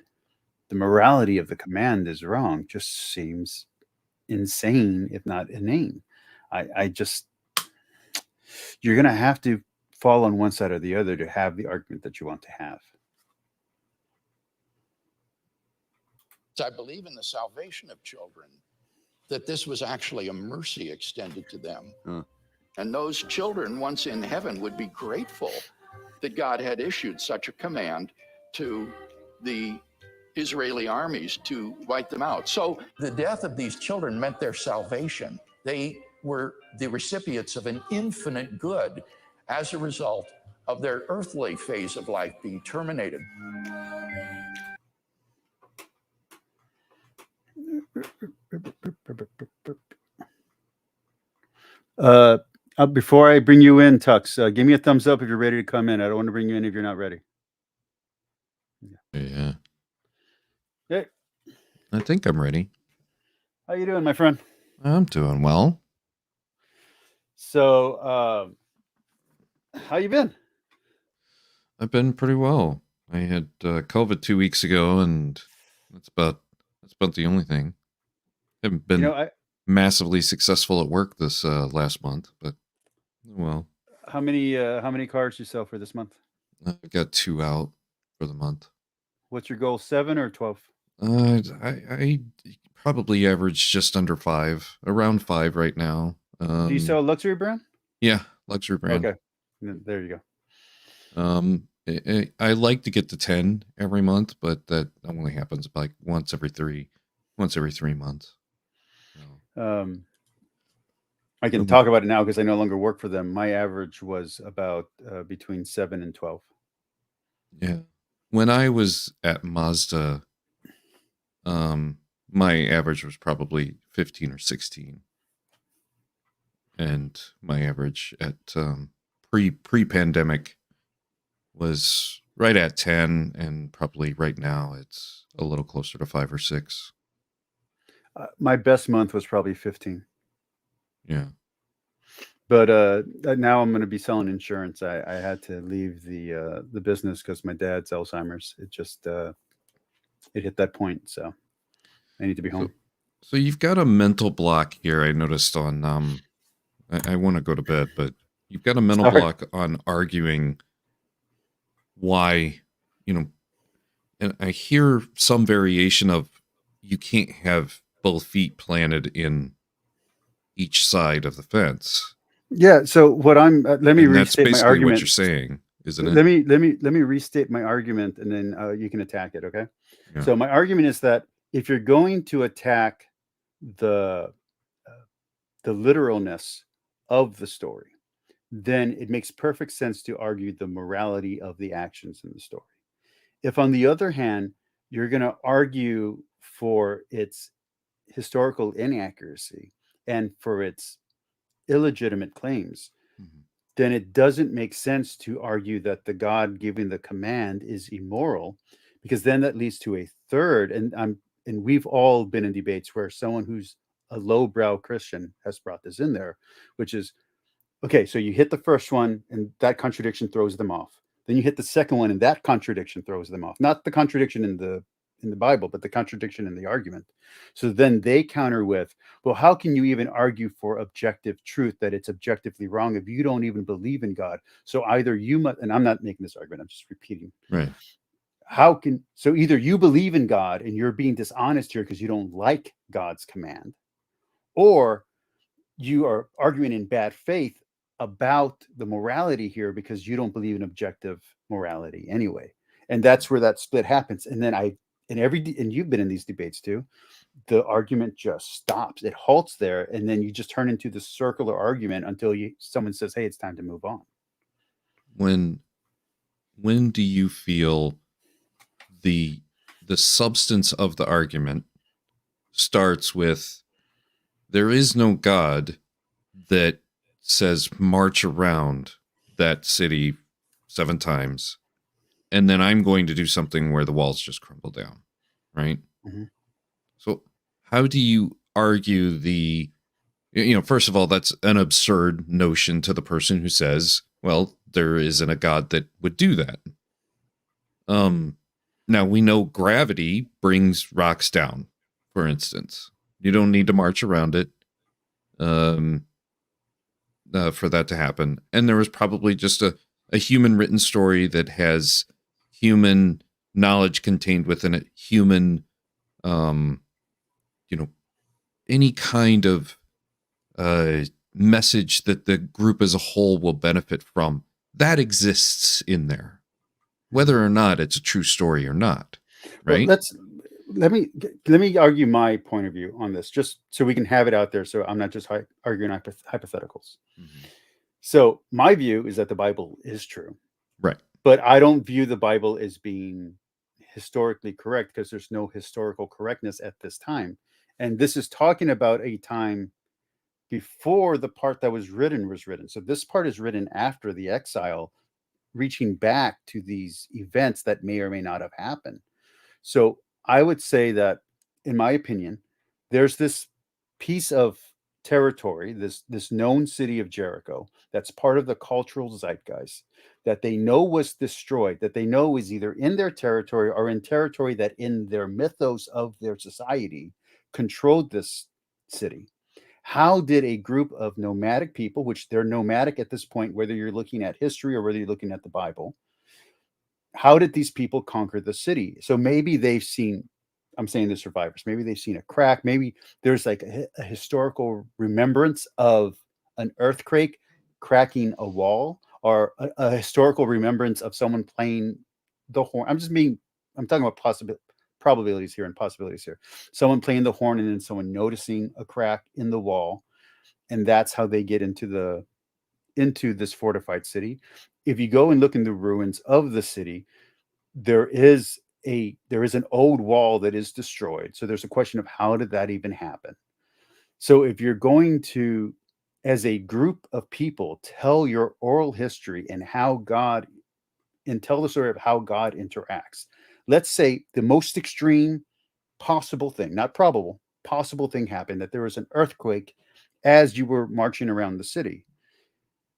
the morality of the command is wrong just seems insane, if not inane. You're going to have to fall on one side or the other to have the argument that you want to have. I believe in the salvation of children, that this was actually a mercy extended to them. And those children, once in heaven, would be grateful that God had issued such a command to the Israeli armies to wipe them out. So the death of these children meant their salvation. They were the recipients of an infinite good as a result of their earthly phase of life being terminated. Before I bring you in, Tux, give me a thumbs up if you're ready to come in. I don't want to bring you in if you're not ready. Yeah. Hey. I think I'm ready. How you doing, my friend? I'm doing well. So, how you been? I've been pretty well. I had COVID 2 weeks ago, and that's about the only thing. Haven't been massively successful at work this last month, but well. How many cards you sell for this month? I've got 2 out for the month. What's your goal, 7 or 12? I probably average just under 5, around 5 right now. Do you sell a luxury brand? Yeah, luxury brand. Okay, there you go. I like to get to 10 every month, but that only happens like once every 3 months. I can talk about it now because I no longer work for them. My average was about between 7 and 12. Yeah. When I was at Mazda, my average was probably 15 or 16. And my average at pre-pandemic was right at 10, and probably right now it's a little closer to 5 or 6. My best month was probably 15. Yeah. But now I'm going to be selling insurance. I had to leave the business because my dad's Alzheimer's. It just it hit that point, so I need to be home. So you've got a mental block here. I noticed on I want to go to bed, but you've got a mental block on arguing why, and I hear some variation of you can't have both feet planted in each side of the fence. Yeah. So what I'm let me restate my argument. What you're saying, isn't it? Let me restate my argument, and then you can attack it. Okay. Yeah. So my argument is that if you're going to attack the literalness of the story, then it makes perfect sense to argue the morality of the actions in the story. If, on the other hand, you're going to argue for its historical inaccuracy and for its illegitimate claims, then it doesn't make sense to argue that the God giving the command is immoral, because then that leads to a third. And we've all been in debates where someone who's a lowbrow Christian has brought this in there, which is, okay, so you hit the first one and that contradiction throws them off. Then you hit the second one and that contradiction throws them off. Not the contradiction in the Bible, but the contradiction in the argument. So then they counter with, well, how can you even argue for objective truth that it's objectively wrong if you don't even believe in God? So either you must, and I'm not making this argument, I'm just repeating. Right. So either you believe in God and you're being dishonest here because you don't like God's command, or you are arguing in bad faith about the morality here because you don't believe in objective morality anyway. And that's where that split happens. And then and you've been in these debates too, the argument just stops. It halts there, and then you just turn into the circular argument until someone says, hey, it's time to move on. When do you feel the substance of the argument starts with, there is no God that says march around that city 7 times, and then I'm going to do something where the walls just crumble down, right? Mm-hmm. So how do you argue first of all, that's an absurd notion to the person who says, well, there isn't a God that would do that. Now we know gravity brings rocks down, for instance. You don't need to march around it for that to happen. And there was probably just a human written story that has human knowledge contained within it, human, any kind of message that the group as a whole will benefit from, that exists in there, whether or not it's a true story or not, right? Well, let me argue my point of view on this, just so we can have it out there, so I'm not just arguing hypotheticals. Mm-hmm. So my view is that the Bible is true, right? But I don't view the Bible as being historically correct, because there's no historical correctness at this time. And this is talking about a time before the part that was written. So this part is written after the exile, reaching back to these events that may or may not have happened. So I would say that, in my opinion, there's this piece of territory, this known city of Jericho, that's part of the cultural zeitgeist, that they know was destroyed, that they know is either in their territory or in territory that in their mythos of their society controlled this city. How did a group of nomadic people, which they're nomadic at this point, whether you're looking at history or whether you're looking at the Bible, how did these people conquer the city? So maybe they've seen, I'm saying the survivors, maybe they've seen a crack, maybe there's like a historical remembrance of an earthquake cracking a wall, or a historical remembrance of someone playing the horn. I'm talking about probabilities here and possibilities here. Someone playing the horn and then someone noticing a crack in the wall, and that's how they get into this fortified city. If you go and look in the ruins of the city, there is an old wall that is destroyed. So there's a question of, how did that even happen? So if you're going to, as a group of people, tell your oral history and tell the story of how God interacts. Let's say the most extreme possible thing, not probable, possible thing happened, that there was an earthquake as you were marching around the city.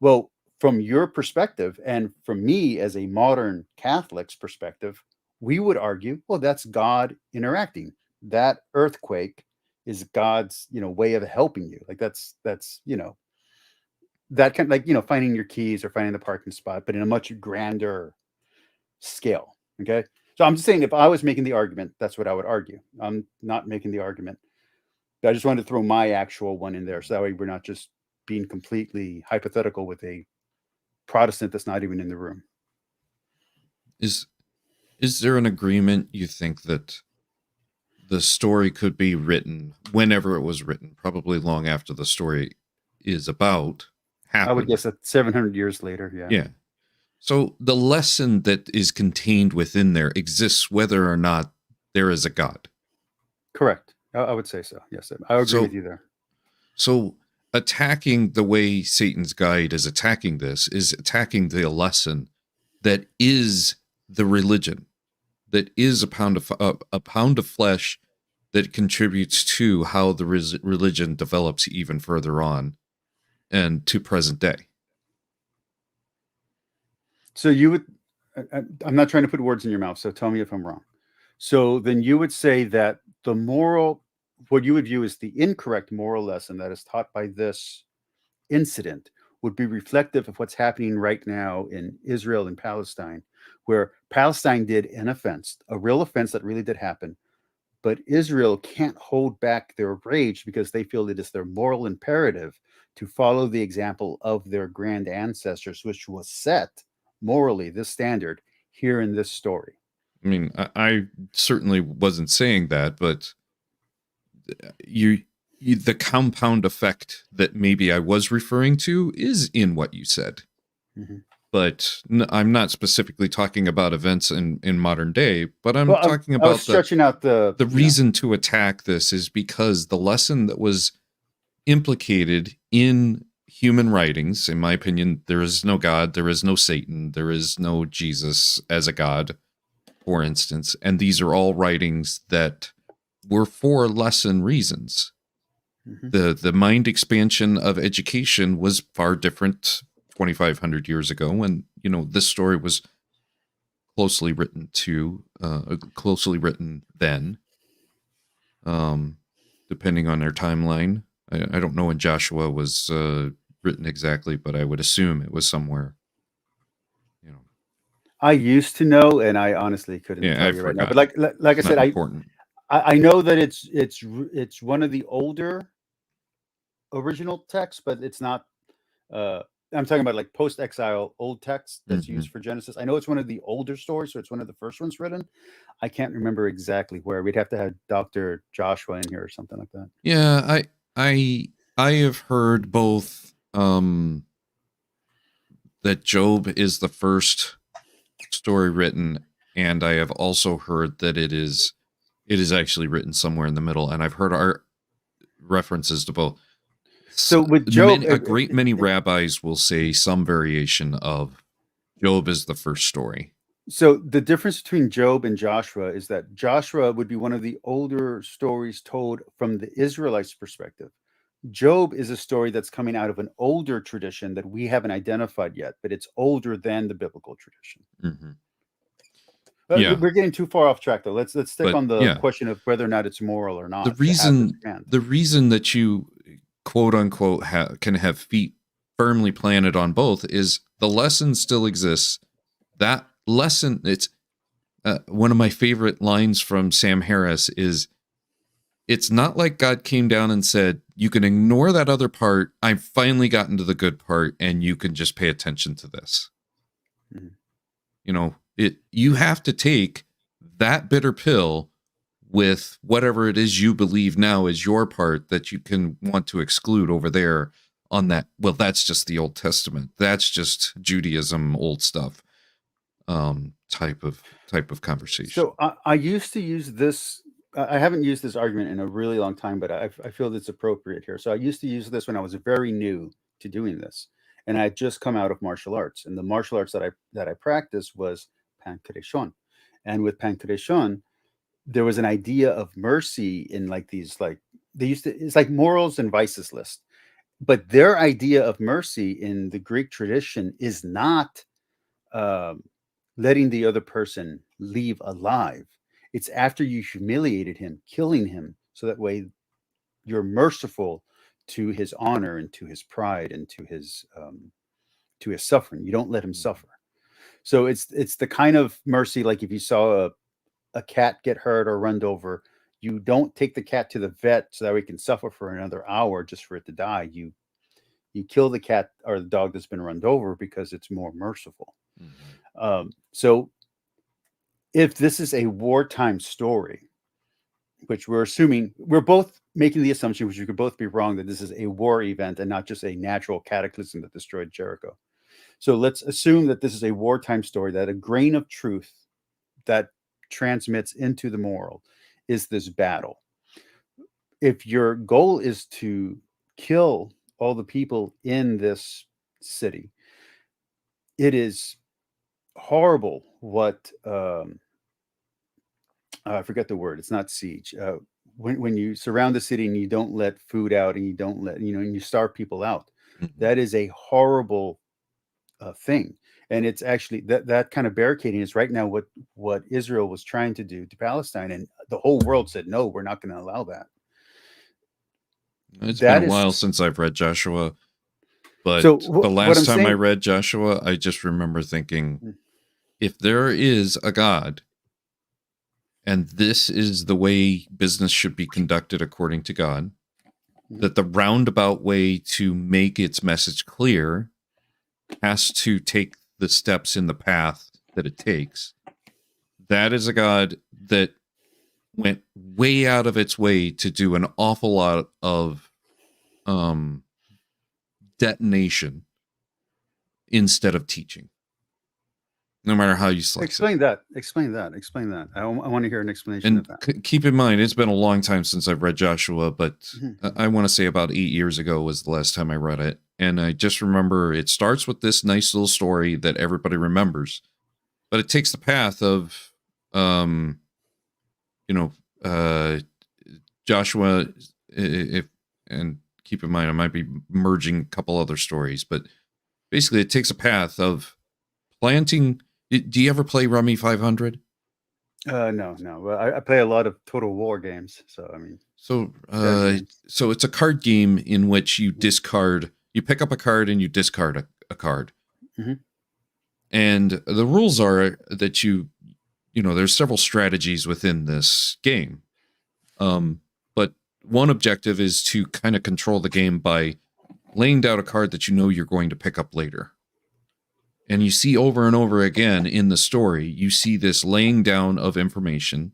Well, from your perspective, and from me as a modern Catholic's perspective, we would argue, well, that's God interacting. That earthquake is God's, way of helping you. Like that's that kind of like, finding your keys or finding the parking spot, but in a much grander scale. Okay. So I'm just saying, if I was making the argument, that's what I would argue. I'm not making the argument. But I just wanted to throw my actual one in there, so that way we're not just being completely hypothetical with a Protestant that's not even in the room. Is there an agreement, you think, that the story could be written whenever it was written, probably long after the story is about happened? I would guess that 700 years later. Yeah. Yeah. So the lesson that is contained within there exists whether or not there is a God. Correct. I would say so. Yes, I agree with you there. So attacking the way Satan's guide is attacking this is attacking the lesson that is the religion, that is a pound of flesh that contributes to how the religion develops even further on and to present day. So you would, I'm not trying to put words in your mouth, so tell me if I'm wrong. So then you would say that what you would view as the incorrect moral lesson that is taught by this incident would be reflective of what's happening right now in Israel and Palestine, where Palestine did an offense, a real offense that really did happen, but Israel can't hold back their rage because they feel it is their moral imperative to follow the example of their grand ancestors, which was set morally, this standard, here in this story. I mean, I certainly wasn't saying that, but the compound effect that maybe I was referring to is in what you said. Mm-hmm. But I'm not specifically talking about events in modern day, but I'm talking about stretching out the reason to attack this is because the lesson that was implicated in human writings, in my opinion, there is no God, there is no Satan, there is no Jesus as a God, for instance, and these are all writings that were for lesson reasons. Mm-hmm. The mind expansion of education was far different 2,500 years ago when, this story was closely written then, depending on their timeline. I don't know when Joshua was written exactly, but I would assume it was somewhere. I used to know, and I honestly couldn't tell you right now. But like I said, I know that it's one of the older original texts, but it's not. I'm talking about like post-exile old text that's used for Genesis. I know it's one of the older stories, so it's one of the first ones written. I can't remember exactly where. We'd have to have Dr. Joshua in here or something like that. Yeah, I have heard both that Job is the first story written, and I have also heard that it is actually written somewhere in the middle, and I've heard our references to both. So with Job, a great many rabbis will say some variation of Job is the first story. So the difference between Job and Joshua is that Joshua would be one of the older stories told from the Israelites' perspective. Job is a story that's coming out of an older tradition that we haven't identified yet, but it's older than the biblical tradition. Mm-hmm. Yeah. We're getting too far off track, though. Let's stick on the question of whether or not it's moral or not. The reason that you quote unquote can have feet firmly planted on both is the lesson still exists. That lesson, it's one of my favorite lines from Sam Harris is, it's not like God came down and said, you can ignore that other part. I've finally gotten to the good part and you can just pay attention to this. Mm-hmm. You have to take that bitter pill with whatever it is you believe now is your part that you can want to exclude over there on that. Well, that's just the Old Testament. That's just Judaism, old stuff, type of conversation. So I used to use this. I haven't used this argument in a really long time, but I feel that it's appropriate here. So I used to use this when I was very new to doing this, and I had just come out of martial arts, and the martial arts that I practiced was Pankration, and with Pankration, there was an idea of mercy in it's like morals and vices list. But their idea of mercy in the Greek tradition is not letting the other person leave alive. It's after you humiliated him, killing him, so that way you're merciful to his honor and to his pride and to his suffering. You don't let him suffer. So it's the kind of mercy, like if you saw a cat get hurt or run over, you don't take the cat to the vet so that we can suffer for another hour just for it to die. You kill the cat or the dog that's been run over because it's more merciful. So if this is a wartime story, which we're assuming, we're both making the assumption, which we could both be wrong, that this is a war event and not just a natural cataclysm that destroyed Jericho. So let's assume that this is a wartime story, that a grain of truth that transmits into the moral is this battle. If your goal is to kill all the people in this city, it is horrible what I forget the word. It's not siege. When you surround the city and you don't let food out and you don't let, and you starve people out, that is a horrible thing. And it's actually that kind of barricading is right now what Israel was trying to do to Palestine, and the whole world said, no, we're not going to allow that. It's been a while since I've read Joshua, but So the last time I read Joshua, I just remember thinking, if there is a God, and this is the way business should be conducted according to God, that the roundabout way to make its message clear has to take the steps in the path that it takes. That is a God that went way out of its way to do an awful lot of detonation instead of teaching. No matter how you slice Explain that. I want to hear an explanation of that. Keep in mind, it's been a long time since I've read Joshua, but I want to say about 8 years ago was the last time I read it. And I just remember it starts with this nice little story that everybody remembers, but it takes the path of, Joshua, and keep in mind, I might be merging a couple other stories, but basically it takes a path of planting. Do you ever play Rummy 500? No. Well, I play a lot of Total War games, so I mean. So it's a card game in which you discard. You pick up a card and you discard a card. And the rules are that there's several strategies within this game. But one objective is to kind of control the game by laying down a card that you know you're going to pick up later. And you see over and over again in the story, you see this laying down of information.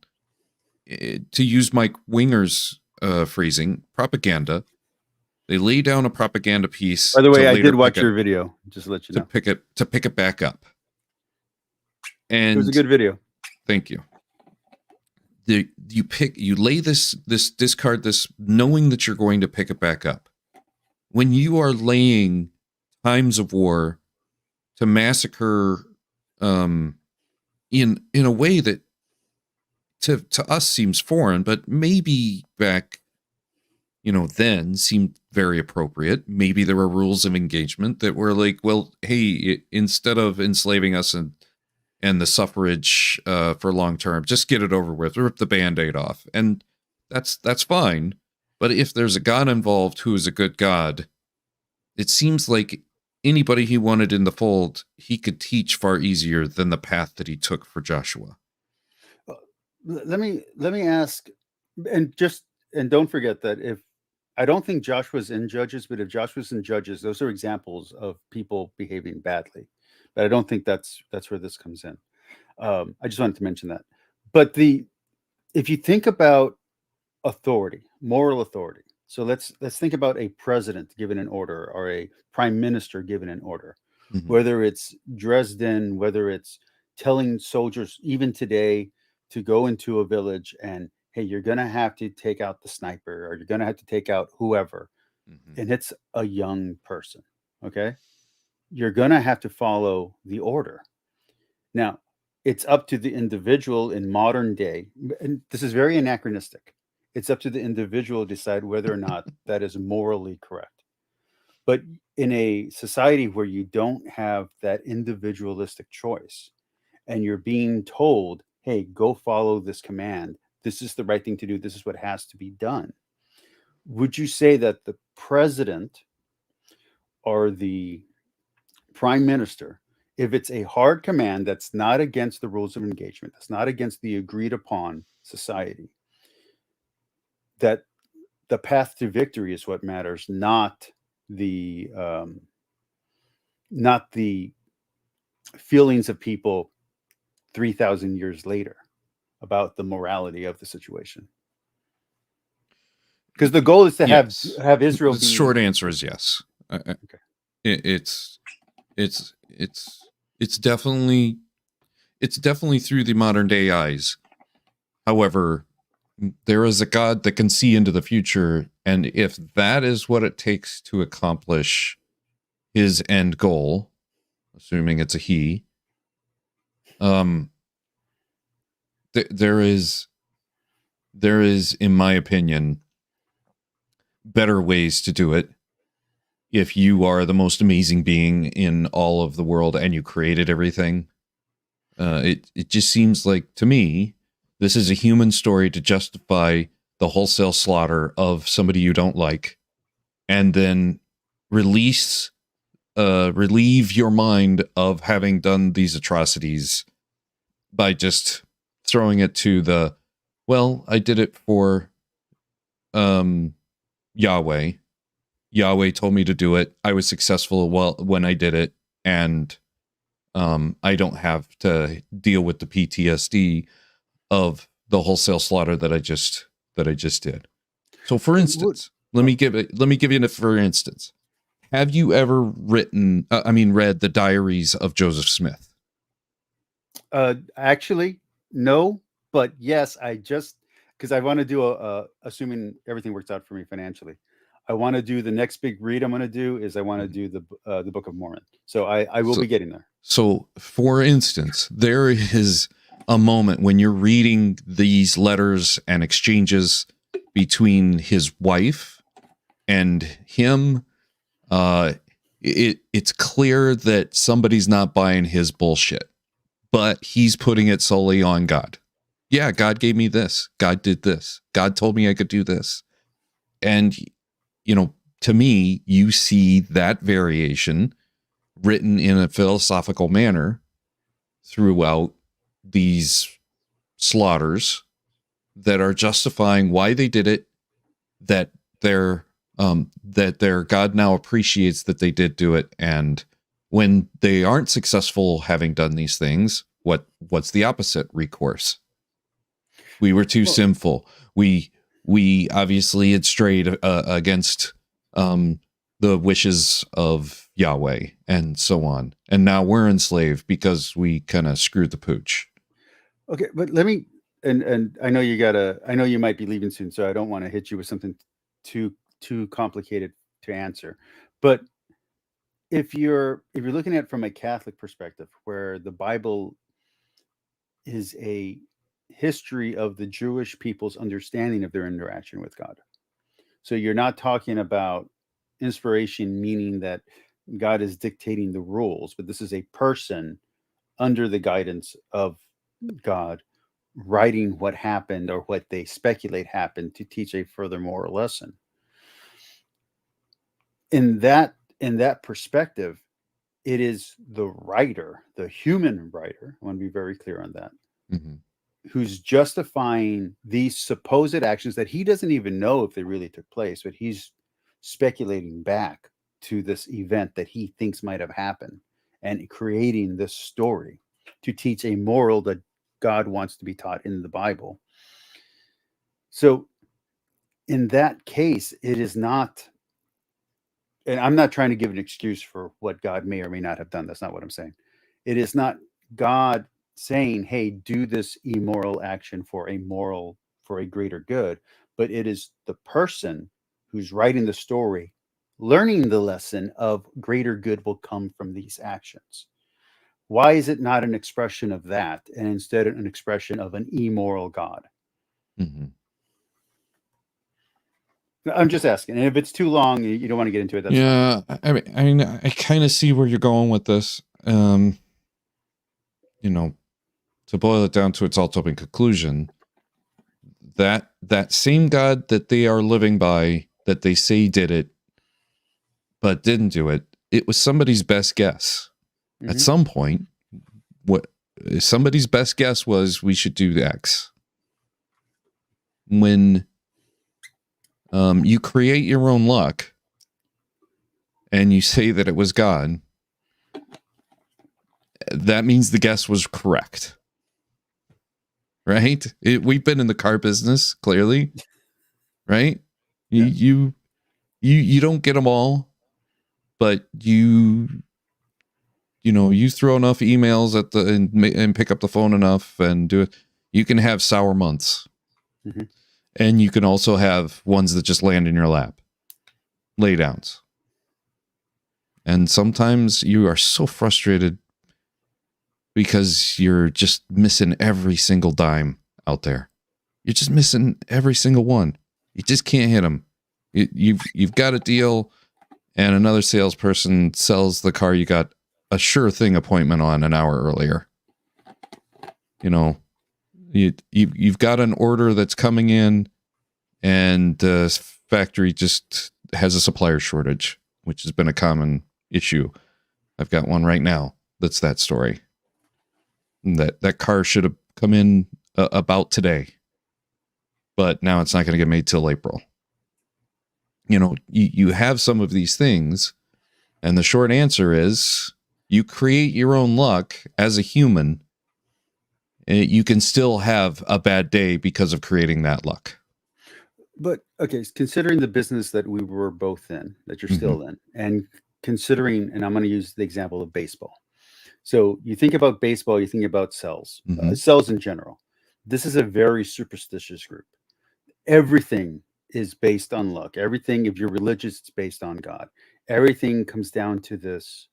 To use Mike Winger's phrasing, propaganda. They lay down a propaganda piece. By the way, I did watch your video, just to let you know. To pick it back up. And it was a good video. Thank you. You lay this discard this, knowing that you're going to pick it back up. When you are laying times of war to massacre in a way that to us seems foreign, but maybe back then seemed very appropriate. Maybe there were rules of engagement that were like, well, hey, instead of enslaving us and the suffrage for long term, just get it over with, rip the Band-Aid off. And that's fine. But if there's a God involved who is a good God, it seems like anybody he wanted in the fold, he could teach far easier than the path that he took for Joshua. Let me ask, and don't forget that if I don't think Joshua's in Judges, but if Joshua's in Judges, those are examples of people behaving badly. But I don't think that's where this comes in. I just wanted to mention that. But if you think about authority, moral authority, so let's think about a president given an order or a prime minister given an order, whether it's Dresden, whether it's telling soldiers even today to go into a village and, hey, you're going to have to take out the sniper or you're going to have to take out whoever. And it's a young person. Okay. You're going to have to follow the order. Now, it's up to the individual in modern day. And this is very anachronistic. It's up to the individual to decide whether or not that is morally correct. But in a society where you don't have that individualistic choice, and you're being told, hey, go follow this command, this is the right thing to do, this is what has to be done, would you say that the president or the prime minister, if it's a hard command that's not against the rules of engagement, that's not against the agreed upon society, that the path to victory is what matters, not the feelings of people 3,000 years later about the morality of the situation? Because the goal is to have Israel. The short answer is yes. Okay. It's definitely through the modern day eyes. However, there is a God that can see into the future, and if that is what it takes to accomplish his end goal, assuming it's a he, there is, in my opinion, better ways to do it. If you are the most amazing being in all of the world and you created everything, it just seems like to me this is a human story to justify the wholesale slaughter of somebody you don't like, and then relieve your mind of having done these atrocities by just throwing it to the, well, I did it for Yahweh. Yahweh told me to do it. I was successful when I did it, and I don't have to deal with the PTSD of the wholesale slaughter that I just did. So, for instance, let me give you a for instance. Have you ever read the diaries of Joseph Smith? Actually, no, but yes, because I want to do assuming everything works out for me financially, I want to do the next big read I'm going to do is I want to do the Book of Mormon. So I will be getting there. So, for instance, there is a moment when you're reading these letters and exchanges between his wife and him. It's clear that somebody's not buying his bullshit, but he's putting it solely on God. Yeah, God gave me this. God did this. God told me I could do this. And, to me, you see that variation written in a philosophical manner throughout these slaughters that are justifying why they did it, that their God now appreciates that they did do it, and when they aren't successful having done these things, what's the opposite recourse? We were too sinful. We obviously had strayed against the wishes of Yahweh and so on, and now we're enslaved because we kind of screwed the pooch. Okay, but let me and I know you might be leaving soon, so I don't want to hit you with something too complicated to answer. But if you're looking at it from a Catholic perspective, where the Bible is a history of the Jewish people's understanding of their interaction with God. So you're not talking about inspiration, meaning that God is dictating the rules, but this is a person under the guidance of God writing what happened or what they speculate happened to teach a further moral lesson. In that perspective, it is the writer, the human writer, I want to be very clear on that, who's justifying these supposed actions that he doesn't even know if they really took place, but he's speculating back to this event that he thinks might have happened and creating this story to teach a moral that God wants to be taught in the Bible. So in that case, it is not, and I'm not trying to give an excuse for what God may or may not have done. That's not what I'm saying. It is not God saying, hey, do this immoral action for a greater good, but it is the person who's writing the story learning the lesson of greater good will come from these actions. Why is it not an expression of that and instead an expression of an immoral God? I'm just asking. And if it's too long, you don't want to get into it. That's yeah, fine. I mean, I kind of see where you're going with this. You know, to boil it down to its ultimate conclusion, that same God that they are living by, that they say did it, but didn't do it, it was somebody's best guess. Mm-hmm. At some point, what somebody's best guess was we should do X. When you create your own luck and you say that it was God, that means the guess was correct. Right? We've been in the car business, clearly. Right? Yeah. You don't get them all, but you throw enough emails at and pick up the phone enough and do it, you can have sour months. Mm-hmm. And you can also have ones that just land in your lap. Laydowns. And sometimes you are so frustrated because you're just missing every single dime out there. You're just missing every single one. You just can't hit them. You've got a deal, and another salesperson sells the car you got a sure thing appointment on an hour earlier. You know, you've got an order that's coming in, and the factory just has a supplier shortage, which has been a common issue. I've got one right now that's that story. That car should have come in about today, but now it's not going to get made till April. You know, you have some of these things, and the short answer is you create your own luck as a human. You can still have a bad day because of creating that luck. But okay, considering the business that we were both in, that you're still in, and considering, and I'm going to use the example of baseball. So you think about baseball, you think about cells, cells in general. This is a very superstitious group. Everything is based on luck. Everything, if you're religious, it's based on God. Everything comes down to this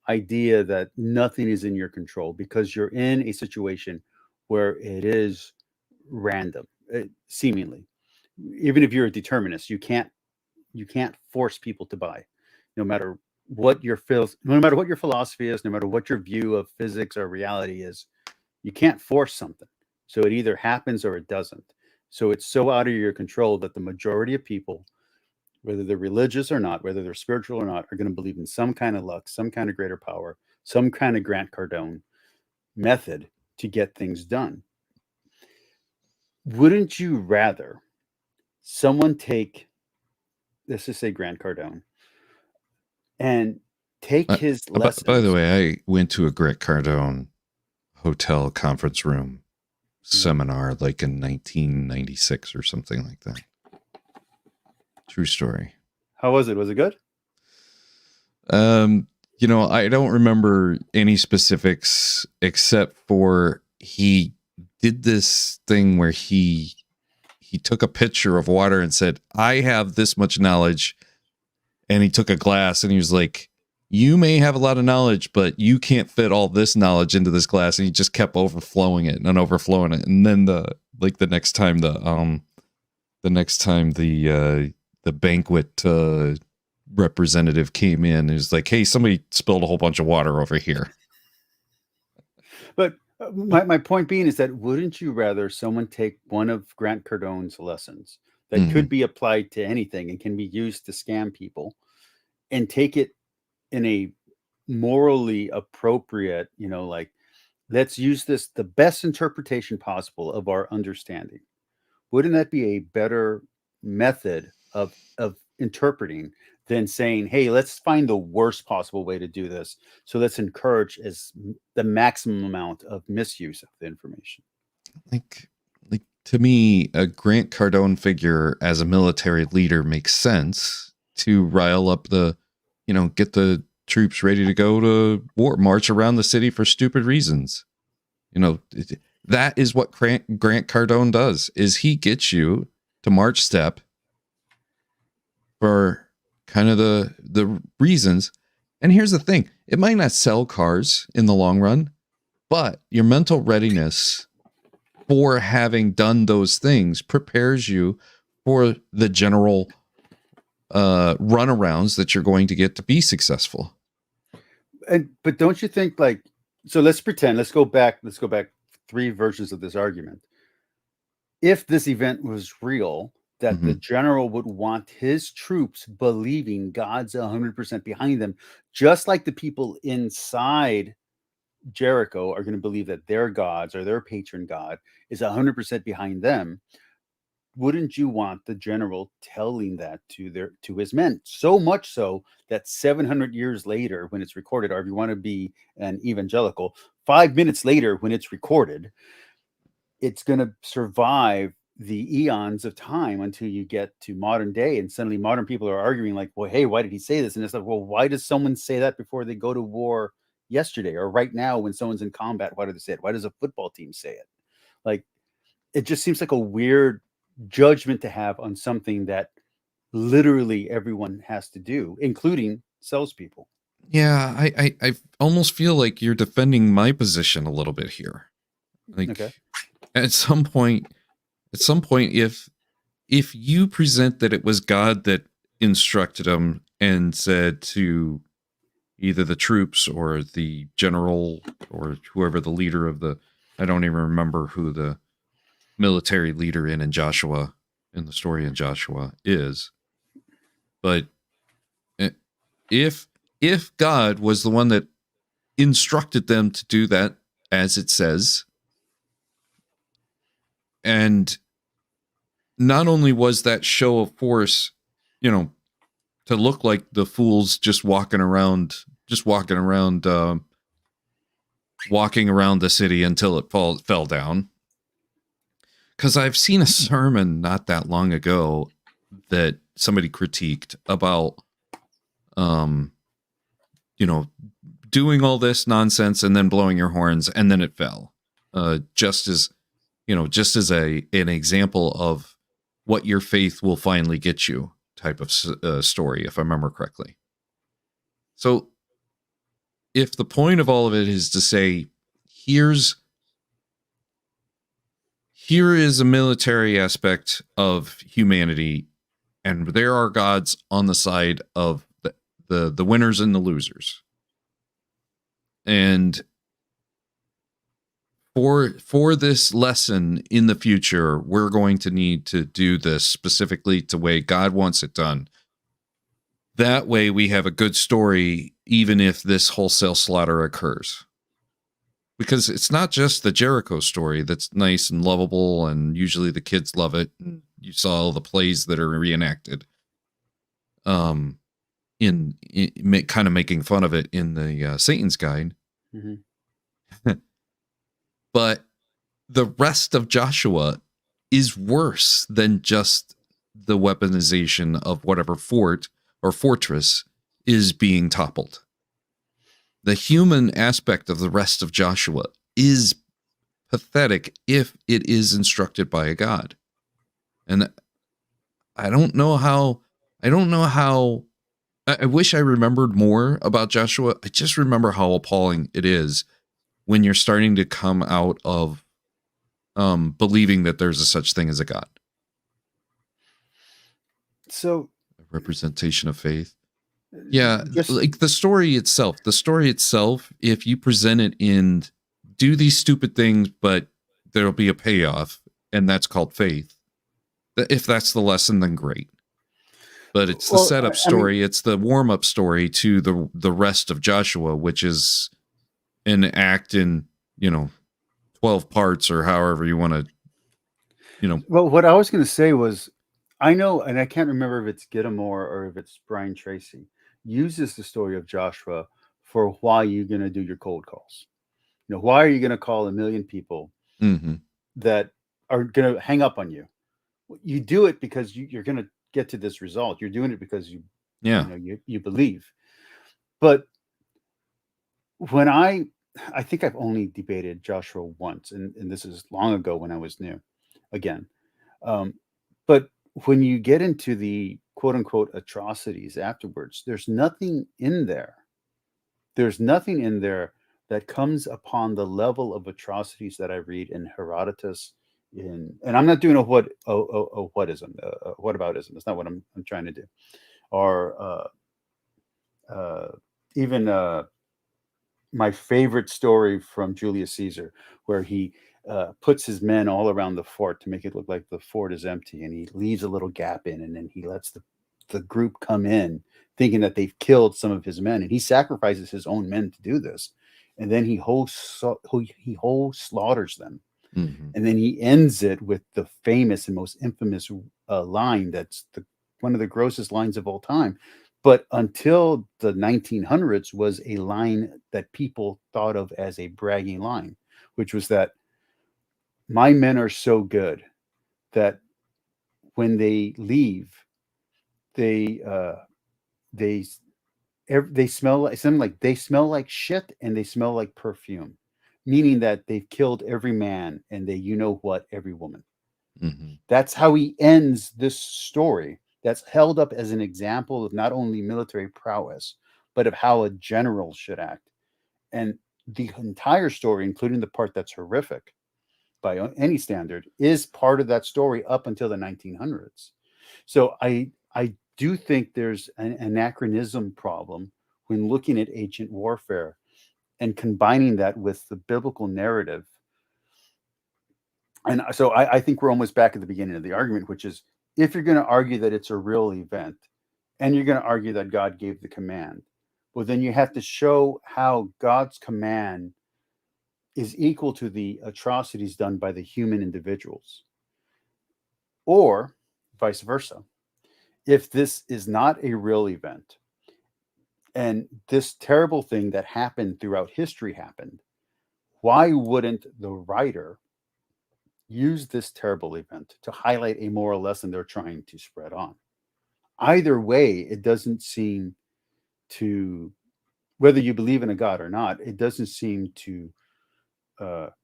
idea that nothing is in your control because you're in a situation where it is random, seemingly. Even if you're a determinist, you can't force people to buy, no matter what your philosophy is, no matter what your view of physics or reality is. You can't force something, so it either happens or it doesn't. So it's so out of your control that the majority of people, whether they're religious or not, whether they're spiritual or not, are going to believe in some kind of luck, some kind of greater power, some kind of Grant Cardone method to get things done. Wouldn't you rather someone take, let's just say Grant Cardone, and take his lessons? By the way, I went to a Grant Cardone hotel conference room seminar like in 1996 or something like that. True story. How was it? Was it good? You know, I don't remember any specifics except for he did this thing where he took a pitcher of water and said, I have this much knowledge. And he took a glass and he was like, you may have a lot of knowledge, but you can't fit all this knowledge into this glass. And he just kept overflowing it and overflowing it. And then the next time the banquet representative came in, it was like, hey, somebody spilled a whole bunch of water over here. But my point being is that wouldn't you rather someone take one of Grant Cardone's lessons that could be applied to anything and can be used to scam people, and take it in a morally appropriate, you know, like, let's use this, the best interpretation possible of our understanding? Wouldn't that be a better method of interpreting than saying, hey, let's find the worst possible way to do this, so let's encourage the maximum amount of misuse of the information? Like to me, a Grant Cardone figure as a military leader makes sense to rile up get the troops ready to go to war, march around the city for stupid reasons. You know, that is what Grant Cardone does, is he gets you to march step for kind of the reasons. And here's the thing, it might not sell cars in the long run, but your mental readiness for having done those things prepares you for the general runarounds that you're going to get to be successful. But don't you think, like, so let's go back 3 versions of this argument. If this event was real, that the general would want his troops believing God's 100% behind them, just like the people inside Jericho are going to believe that their gods or their patron god is 100% behind them. Wouldn't you want the general telling that to his men? So much so that 700 years later, when it's recorded, or if you want to be an evangelical, 5 minutes later when it's recorded, it's going to survive the eons of time until you get to modern day, and suddenly modern people are arguing like, well, hey, why did he say this? And it's like, well, why does someone say that before they go to war yesterday or right now when someone's in combat? Why do they say it? Why does a football team say it? Like, it just seems like a weird judgment to have on something that literally everyone has to do, including salespeople. Yeah, I almost feel like you're defending my position a little bit here. Like, okay. At some point, if you present that it was God that instructed him and said to either the troops or the general or whoever the leader of the, I don't even remember who the military leader in Joshua, in the story in Joshua is, but if God was the one that instructed them to do that, as it says, and not only was that show of force, to look like the fools just walking around the city until it fell down. Because I've seen a sermon not that long ago that somebody critiqued about, doing all this nonsense and then blowing your horns and then it fell. Just as an example of what your faith will finally get you type of story, if I remember correctly. So if the point of all of it is to say, here is a military aspect of humanity, and there are gods on the side of the winners and the losers. And for this lesson in the future, we're going to need to do this specifically the way God wants it done. That way we have a good story, even if this wholesale slaughter occurs. Because it's not just the Jericho story that's nice and lovable, and usually the kids love it. You saw all the plays that are reenacted. In kind of making fun of it in the Satan's Guide. Mm-hmm. But the rest of Joshua is worse than just the weaponization of whatever fort or fortress is being toppled. The human aspect of the rest of Joshua is pathetic if it is instructed by a God. And I don't know how I wish I remembered more about Joshua. I just remember how appalling it is when you're starting to come out of believing that there's a such thing as a God. So, a representation of faith. Yeah, like the story itself, if you present it in do these stupid things, but there'll be a payoff, and that's called faith. If that's the lesson, then great. But it's the setup story. It's the warm-up story to the rest of Joshua, which is an act in 12 parts or however you want to. Well, what I was going to say was, I know, and I can't remember if it's Gittimore or if it's Brian Tracy, uses the story of Joshua for why you're going to do your cold calls. Why are you going to call 1 million people that are going to hang up on you? You do it because you're going to get to this result. You're doing it because you believe. But when I think I've only debated Joshua once, and this is long ago when I was new again. But when you get into the quote unquote atrocities afterwards, there's nothing in there. There's nothing in there that comes upon the level of atrocities that I read in Herodotus. And I'm not doing a whataboutism. That's not what I'm trying to do. are even my favorite story from Julius Caesar, where he puts his men all around the fort to make it look like the fort is empty, and he leaves a little gap in, and then he lets the group come in thinking that they've killed some of his men, and he sacrifices his own men to do this, and then he whole slaughters them. Mm-hmm. And then he ends it with the famous and most infamous line that's one of the grossest lines of all time. But until the 1900s was a line that people thought of as a bragging line, which was that my men are so good that when they leave, they smell like something, like they smell like shit and they smell like perfume, meaning that they've killed every man and they, you know what, every woman. Mm-hmm. That's how he ends this story. That's held up as an example of not only military prowess, but of how a general should act. And the entire story, including the part that's horrific by any standard, is part of that story up until the 1900s. So I do think there's an anachronism problem when looking at ancient warfare and combining that with the biblical narrative. And so I think we're almost back at the beginning of the argument, which is, if you're going to argue that it's a real event and you're going to argue that God gave the command, well, then you have to show how God's command is equal to the atrocities done by the human individuals, or vice versa. If this is not a real event and this terrible thing that happened throughout history happened, why wouldn't the writer use this terrible event to highlight a moral lesson they're trying to spread on? Either way, it doesn't seem to, whether you believe in a God or not, it doesn't seem to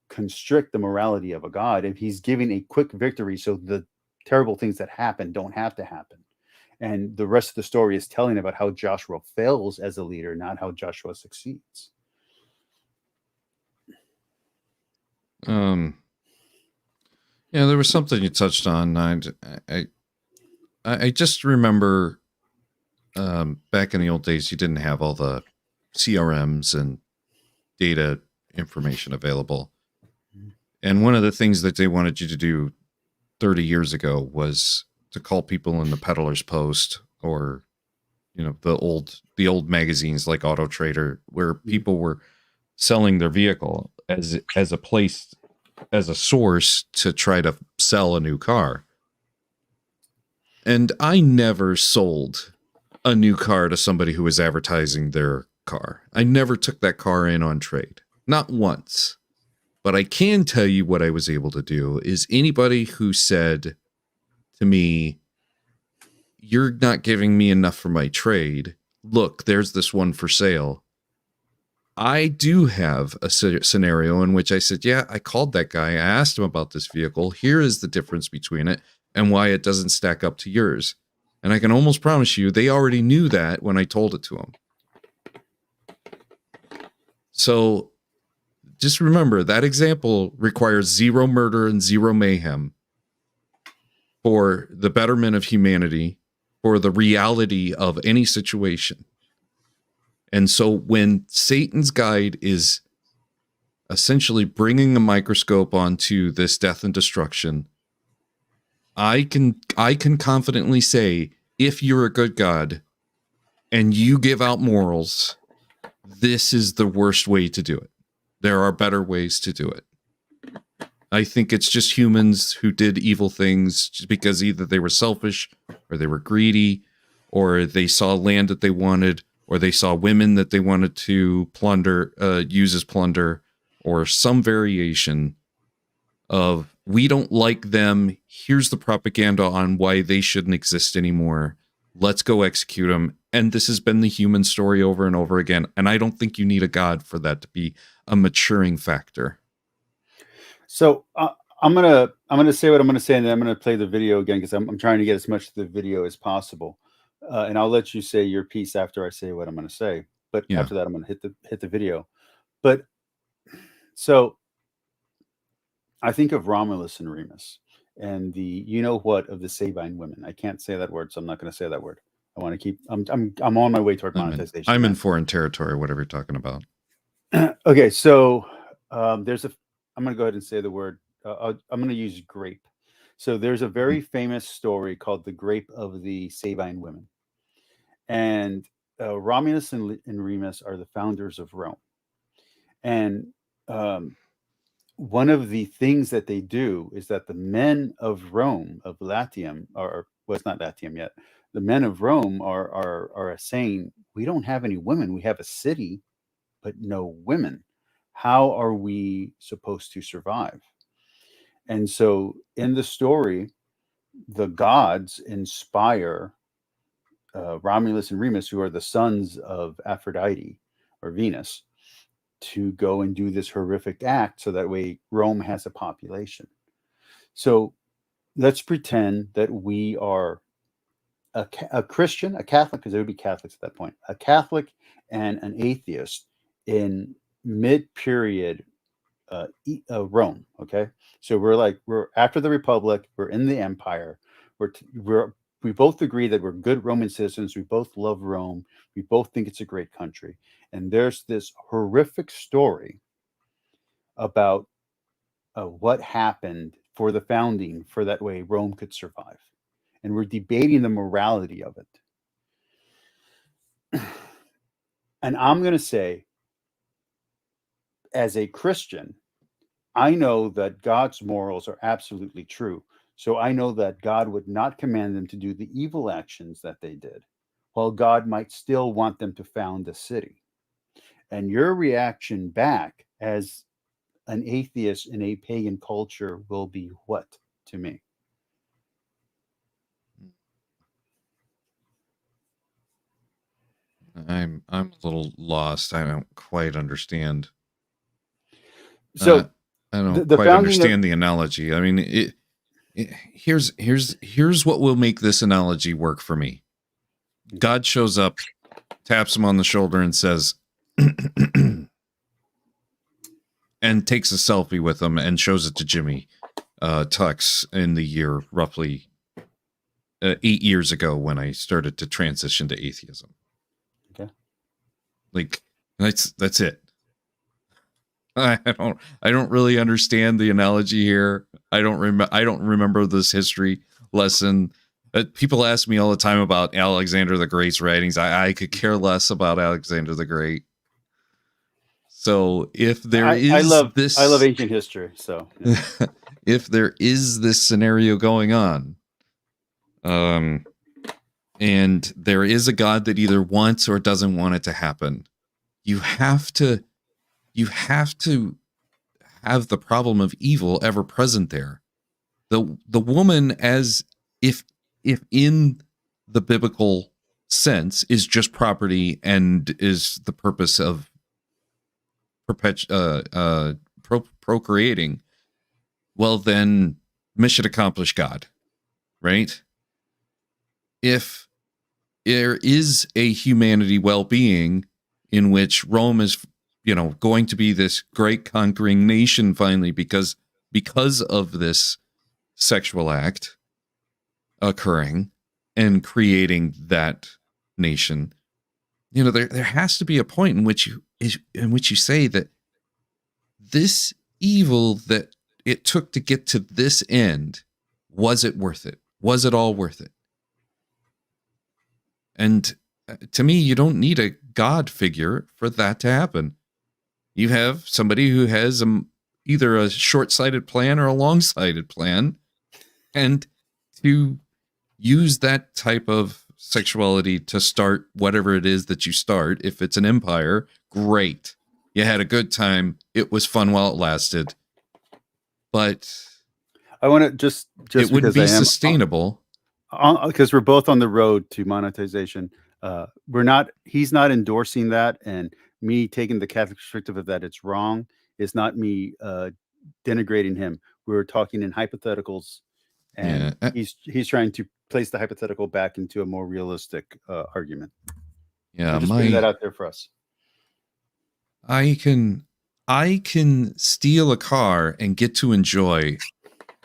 constrict the morality of a God if he's giving a quick victory so the terrible things that happen don't have to happen. And the rest of the story is telling about how Joshua fails as a leader, not how Joshua succeeds. Yeah, there was something you touched on. I just remember back in the old days, you didn't have all the CRMs and data information available. And one of the things that they wanted you to do 30 years ago was to call people in the Peddler's Post, or, you know, the old magazines like Auto Trader, where people were selling their vehicle as a place, as a source to try to sell a new car. And I never sold a new car to somebody who was advertising their car. I never took that car in on trade. Not once. But I can tell you what I was able to do is, anybody who said to me, you're not giving me enough for my trade, look, there's this one for sale. I do have a scenario in which I said, yeah, I called that guy. I asked him about this vehicle. Here is the difference between it and why it doesn't stack up to yours. And I can almost promise you they already knew that when I told it to them. So just remember, that example requires zero murder and zero mayhem for the betterment of humanity, for the reality of any situation. And so when Satan's guide is essentially bringing a microscope onto this death and destruction, I can confidently say, if you're a good God and you give out morals, this is the worst way to do it. There are better ways to do it. I think it's just humans who did evil things just because either they were selfish or they were greedy, or they saw land that they wanted, or they saw women that they wanted to plunder, use as plunder, or some variation of, we don't like them. Here's the propaganda on why they shouldn't exist anymore. Let's go execute them. And this has been the human story over and over again. And I don't think you need a God for that to be a maturing factor. So I'm gonna say what I'm gonna say, and then I'm gonna play the video again, because I'm trying to get as much of the video as possible, and I'll let you say your piece after I say what I'm gonna say. But after that, I'm gonna hit the video. But so I think of Romulus and Remus and the, you know what, of the Sabine women. I can't say that word, so I'm not going to say that word. I want to keep. I'm on my way toward monetization. I'm in foreign territory, whatever you're talking about. Okay, so there's a. I'm going to go ahead and say the word. I'm going to use grape. So there's a very famous story called the Grape of the Sabine Women, and Romulus and Remus are the founders of Rome, and one of the things that they do is that the men of Rome, of Latium, or well, it's not Latium yet. The men of Rome are saying, we don't have any women. We have a city, but no women. How are we supposed to survive? And so in the story, the gods inspire Romulus and Remus, who are the sons of Aphrodite or Venus, to go and do this horrific act so that way Rome has a population. So let's pretend that we are a Christian, a Catholic, because there would be Catholics at that point, a Catholic and an atheist in mid-period Rome. Okay, so we're after the Republic, we're in the Empire, we both agree that we're good Roman citizens, we both love Rome, we both think it's a great country, and there's this horrific story about what happened for the founding, for that way Rome could survive, and we're debating the morality of it. And I'm going to say, as a Christian, I know that God's morals are absolutely true. So I know that God would not command them to do the evil actions that they did, while God might still want them to found a city. And your reaction back as an atheist in a pagan culture will be what to me? I'm a little lost. I don't quite understand. So I don't the quite understand the analogy. I mean, here's what will make this analogy work for me. God shows up, taps him on the shoulder, and says, and takes a selfie with him and shows it to Jimmy Tux in the year roughly 8 years ago when I started to transition to atheism. Okay, like that's it. I don't really understand the analogy here. I don't remember this history lesson. People ask me all the time about Alexander the Great's writings. I could care less about Alexander the Great. So if there is I love this, ancient history. So yeah. If there is this scenario going on, and there is a God that either wants or doesn't want it to happen, you have to have the problem of evil ever present there. The woman, as if in the biblical sense, is just property and is the purpose of procreating. Well, then mission accomplished, God, right? If there is a humanity well-being in which Rome is, going to be this great conquering nation finally because of this sexual act occurring and creating that nation, there has to be a point in which you say that this evil that it took to get to this end, was it worth it? Was it all worth it? And to me, you don't need a God figure for that to happen. You have somebody who has either a short-sighted plan or a long-sighted plan, and to use that type of sexuality to start whatever it is that you start. If it's an empire, great. You had a good time. It was fun while it lasted. But I want to just it wouldn't be sustainable. Because we're both on the road to monetization. He's not endorsing that, and me taking the Catholic perspective of that it's wrong is not me denigrating him. We're talking in hypotheticals, and he's trying to place the hypothetical back into a more realistic argument. Yeah, I'm just putting that out there for us. I can steal a car and get to enjoy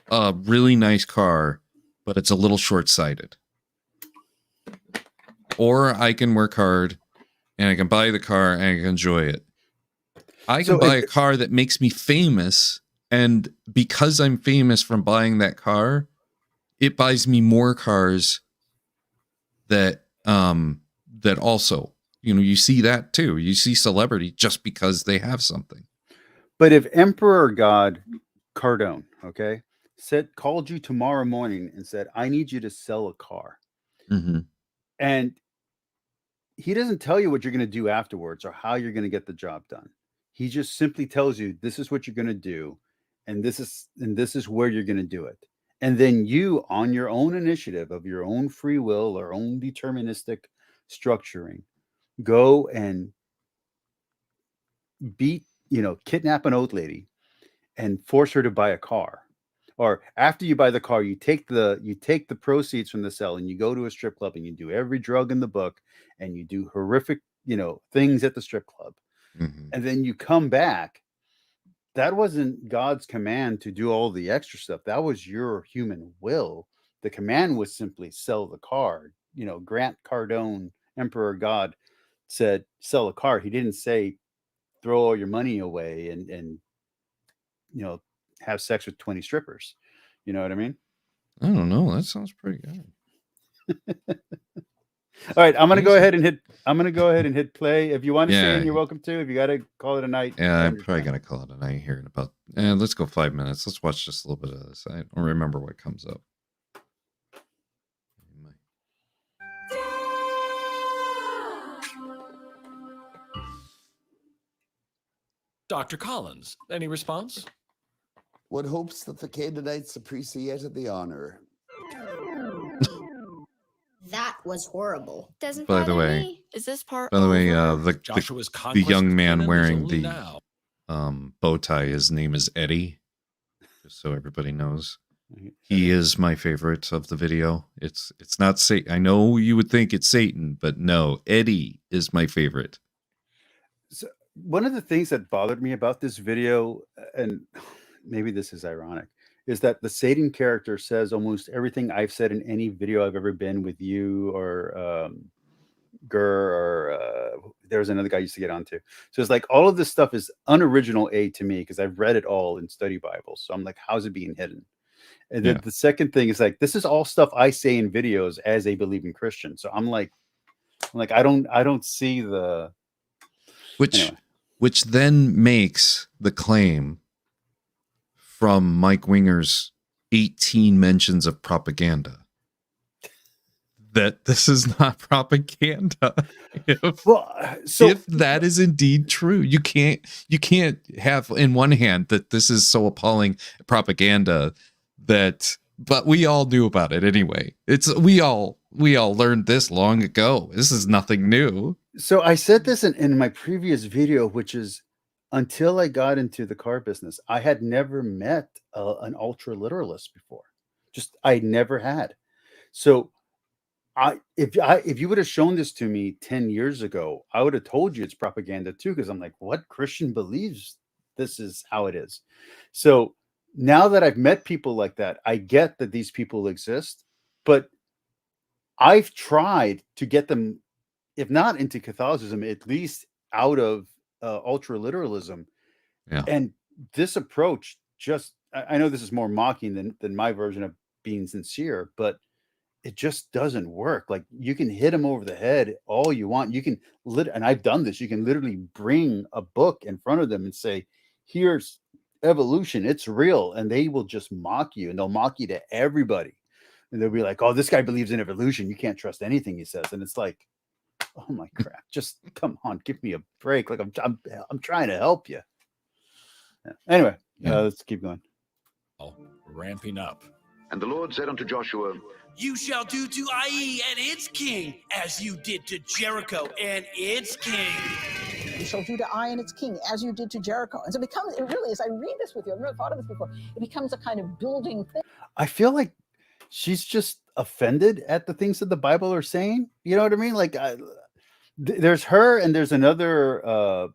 a really nice car, but it's a little short-sighted. or I can work hard and I can buy the car and I can enjoy it. I can buy a car that makes me famous, and because I'm famous from buying that car, it buys me more cars that that also, you see that too. You see celebrity just because they have something. But if Emperor God Cardone, okay, called you tomorrow morning and said, I need you to sell a car. Mm-hmm. And he doesn't tell you what you're going to do afterwards or how you're going to get the job done. He just simply tells you, this is what you're going to do. And this is where you're going to do it. And then you, on your own initiative of your own free will or own deterministic structuring, go and kidnap an old lady and force her to buy a car. Or after you buy the car, you take the proceeds from the sale and you go to a strip club and you do every drug in the book and you do horrific, things at the strip club. Mm-hmm. And then you come back. That wasn't God's command to do all the extra stuff. That was your human will. The command was simply sell the car. Grant Cardone, Emperor God, said sell a car. He didn't say throw all your money away and have sex with 20 strippers. You know what I mean? I don't know. That sounds pretty good. All right, I'm gonna go ahead and hit play. If you want to stay in, you're welcome to. If you got to call it a night. Yeah, I'm probably gonna call it a night here in about. Let's go 5 minutes. Let's watch just a little bit of this. I don't remember what comes up. Dr. Collins, any response? What hopes that the Canaanites appreciated the honor. That was horrible. Doesn't By the bother way, me. Is this part by the way, over? the young man wearing the bow tie, his name is Eddie. Just so everybody knows, he is my favorite of the video. It's not Satan. I know you would think it's Satan, but no, Eddie is my favorite. So one of the things that bothered me about this video, and maybe this is ironic, is that the Satan character says almost everything I've said in any video I've ever been with you or Gur or there was another guy I used to get onto. So it's like all of this stuff is unoriginal to me because I've read it all in study Bibles. So I'm like, how's it being hidden? And then the second thing is like, this is all stuff I say in videos as a believing Christian. So I'm like, I don't see the which then makes the claim from Mike Winger's 18 mentions of propaganda that this is not propaganda. If that is indeed true, you can't have in one hand that this is so appalling propaganda but we all knew about it anyway. We all learned this long ago. This is nothing new. So I said this in my previous video, which is until I got into the car business, I had never met an ultra literalist before. I never had. So if you would have shown this to me 10 years ago, I would have told you it's propaganda too, because I'm like, what Christian believes this is how it is? So now that I've met people like that, I get that these people exist, but I've tried to get them, if not into Catholicism, at least out of ultra literalism. Yeah. And this approach I know this is more mocking than my version of being sincere, but it just doesn't work. Like you can hit them over the head all you want. You can and I've done this. You can literally bring a book in front of them and say, here's evolution. It's real. And they will just mock you, and they'll mock you to everybody. And they'll be like, oh, this guy believes in evolution. You can't trust anything he says. And it's like, oh my crap, just come on, give me a break. Like I'm trying to help you. Yeah. Anyway, let's keep going. Ramping up. And the Lord said unto Joshua, You shall do to Ai and its king as you did to Jericho and its king. You shall do to Ai and its king as you did to Jericho. And so it really, as I read this with you, I've never thought of this before, it becomes a kind of building thing. I feel like she's just offended at the things that the Bible are saying. You know what I mean? Like there's her and there's another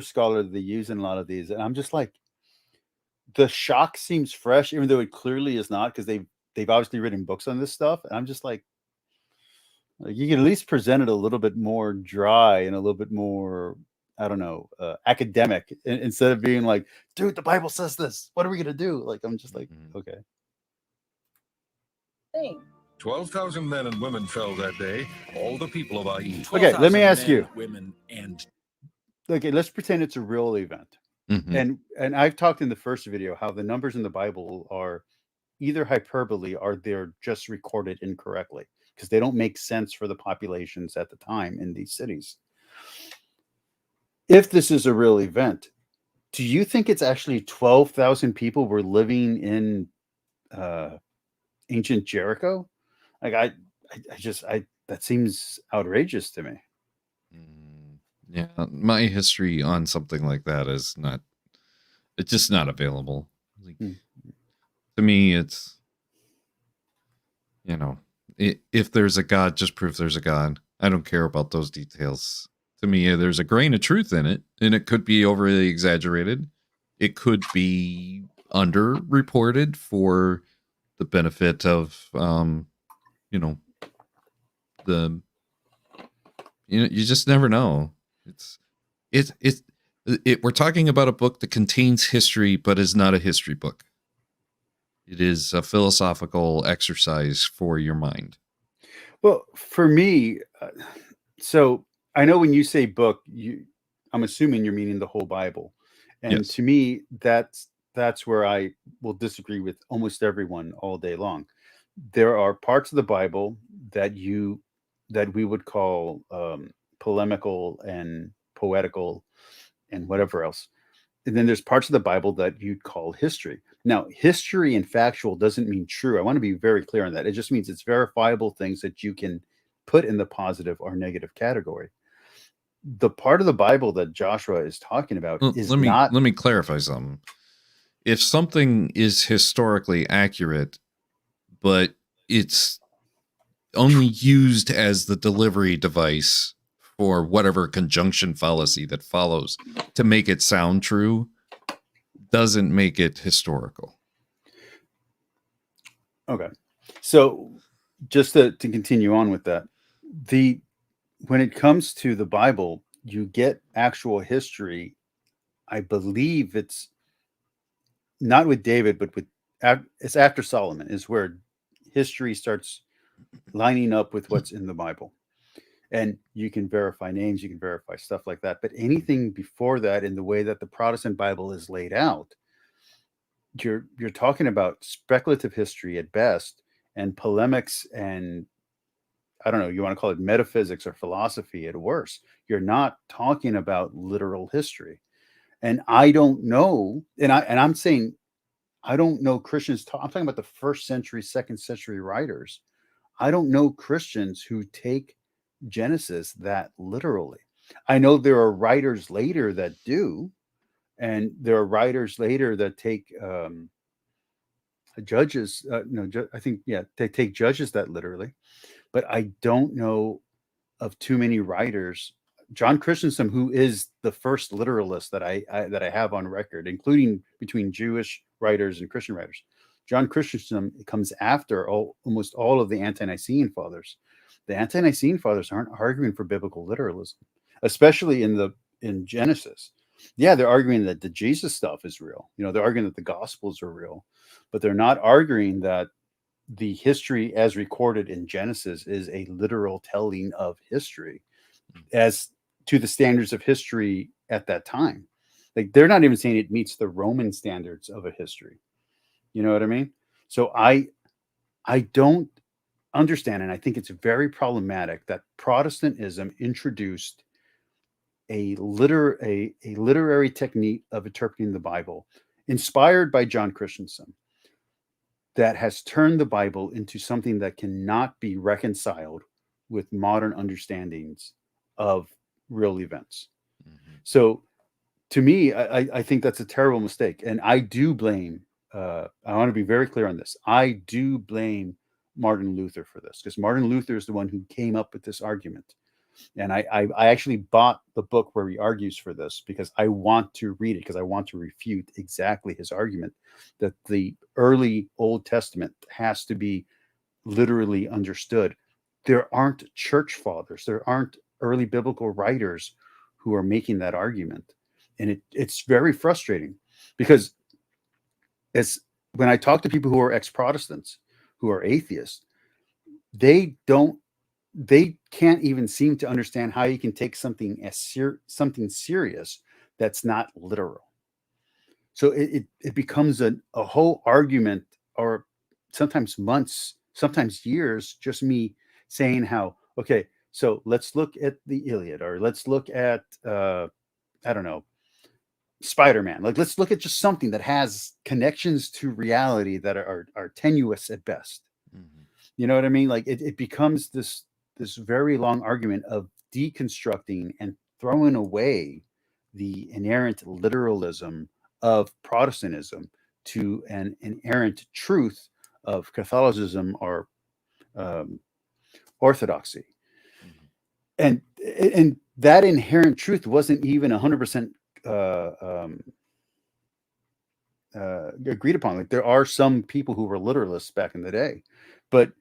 scholar that they use in a lot of these. And I'm just like, the shock seems fresh, even though it clearly is not, because they've obviously written books on this stuff. And I'm just like, Like, you can at least present it a little bit more dry and a little bit more, I don't know, academic, instead of being like, dude, the Bible says this. What are we going to do? Like, I'm just like, okay. 12,000 men and women fell that day, all the people of Ai. Okay, let me ask you. Women, and Okay, let's pretend it's a real event. Mhm. And I've talked in the first video how the numbers in the Bible are either hyperbole or they're just recorded incorrectly because they don't make sense for the populations at the time in these cities. If this is a real event, do you think it's actually 12,000 people were living in ancient Jericho? Like, I that seems outrageous to me. Yeah, my history on something like that is not, it's just not available. Like, to me, it's, you know, if there's a God, just prove there's a God. I don't care about those details. To me, there's a grain of truth in it, and it could be overly exaggerated. It could be underreported for the benefit of, you know, you just never know. We're talking about a book that contains history, but is not a history book. It is a philosophical exercise for your mind. Well, for me, so I know when you say book, I'm assuming you're meaning the whole Bible. And Yes. to me, that's where I will disagree with almost everyone all day long. There are parts of the Bible that we would call polemical and poetical and whatever else. And then there's parts of the Bible that you'd call history. Now, history and factual doesn't mean true. I want to be very clear on that. It just means it's verifiable things that you can put in the positive or negative category. The part of the Bible that Joshua is talking about is not. Let me clarify something. If something is historically accurate, but it's only used as the delivery device for whatever conjunction fallacy that follows to make it sound true, doesn't make it historical. Okay. So just to continue on with that, when it comes to the Bible, you get actual history. I believe it's not with David, but it's after Solomon is where history starts lining up with what's in the Bible. And you can verify names, you can verify stuff like that. But anything before that, in the way that the Protestant Bible is laid out, you're talking about speculative history at best and polemics, and I don't know, you want to call it metaphysics or philosophy at worst. You're not talking about literal history. And I don't know, and I'm saying I don't know Christians. I'm talking about the first century, second century writers. I don't know Christians who take Genesis that literally. I know there are writers later that do, and there are writers later that take Judges. I think they take Judges that literally, but I don't know of too many writers. John Christensen, who is the first literalist that I have on record, including between Jewish writers and Christian writers. John Christensen comes after almost all of the ante-Nicene fathers. The ante-Nicene fathers aren't arguing for biblical literalism, especially in Genesis. Yeah, they're arguing that the Jesus stuff is real. They're arguing that the Gospels are real, but they're not arguing that the history as recorded in Genesis is a literal telling of history as to the standards of history at that time. Like, they're not even saying it meets the Roman standards of a history. You know what I mean? So I don't understand, and I think it's very problematic that Protestantism introduced a literary technique of interpreting the Bible inspired by John Christensen that has turned the Bible into something that cannot be reconciled with modern understandings of real events. So to me, I think that's a terrible mistake. And I do blame, I want to be very clear on this. I do blame Martin Luther for this, because Martin Luther is the one who came up with this argument. And I actually bought the book where he argues for this because I want to read it, because I want to refute exactly his argument that the early Old Testament has to be literally understood. there aren't church fathers, there aren't early biblical writers who are making that argument. And it's very frustrating, because as when I talk to people who are ex-Protestants, who are atheists, they can't even seem to understand how you can take something something serious that's not literal. So it becomes a whole argument, or sometimes months, sometimes years, just me saying how, okay, so let's look at the Iliad, or let's look at I don't know, Spider-Man. Like, let's look at just something that has connections to reality that are tenuous at best. You know what I mean? Like, it becomes this very long argument of deconstructing and throwing away the inerrant literalism of Protestantism to an inerrant truth of Catholicism or Orthodoxy. And that inherent truth wasn't even 100% agreed upon. Like, there are some people who were literalists back in the day, but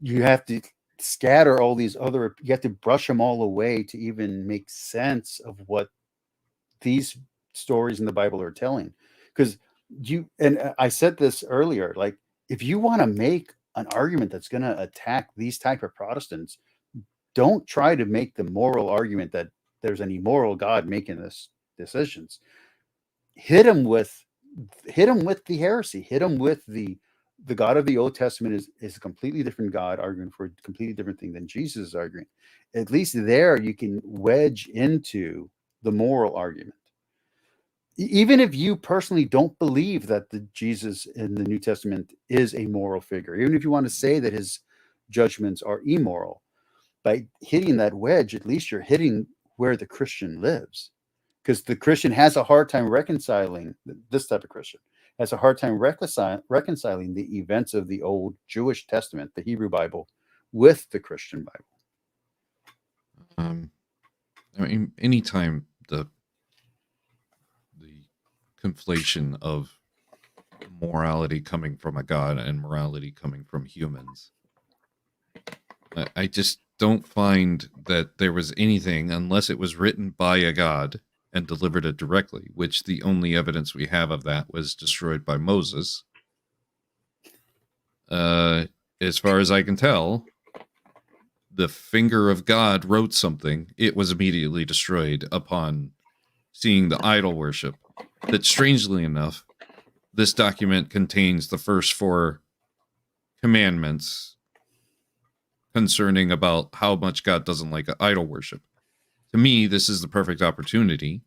you have to scatter all these other, you have to brush them all away to even make sense of what these stories in the Bible are telling. Because I said this earlier, like, if you want to make an argument that's going to attack these type of Protestants, don't try to make the moral argument that there's an immoral God making this decisions. Hit them with the heresy. Hit them with the God of the Old Testament is a completely different God, arguing for a completely different thing than Jesus is arguing. At least there you can wedge into the moral argument. Even if you personally don't believe that the Jesus in the New Testament is a moral figure, even if you want to say that his judgments are immoral, by hitting that wedge, at least you're hitting where the Christian lives. Because the Christian has a hard time reconciling, this type of Christian has a hard time reconciling the events of the old Jewish Testament, the Hebrew Bible, with the Christian Bible. I mean, anytime the conflation of morality coming from a God and morality coming from humans, I just don't find that there was anything, unless it was written by a God and delivered it directly, which the only evidence we have of that was destroyed by Moses. As far as I can tell, the finger of God wrote something. It was immediately destroyed upon seeing the idol worship. That, strangely enough, this document contains the first 4 commandments concerning about how much God doesn't like idol worship. To me, this is the perfect opportunity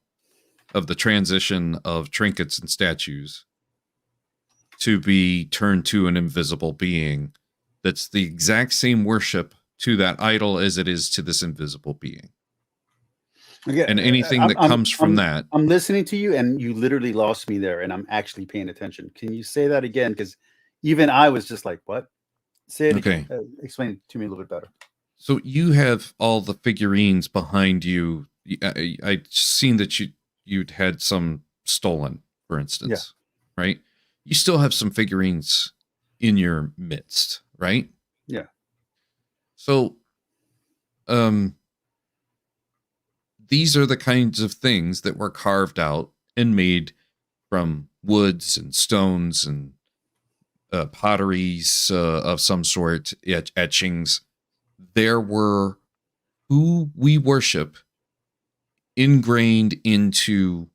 of the transition of trinkets and statues to be turned to an invisible being that's the exact same worship to that idol as it is to this invisible being. Again, and anything that comes from that. I'm listening to you, and you literally lost me there, and I'm actually paying attention. Can you say that again? Because even I was just like, what? Say it again. Explain it to me a little bit better. So you have all the figurines behind you. I'd seen that you'd had some stolen, for instance, right? You still have some figurines in your midst, right? Yeah. So, these are the kinds of things that were carved out and made from woods and stones and potteries of some sort, etchings. There were who we worship ingrained into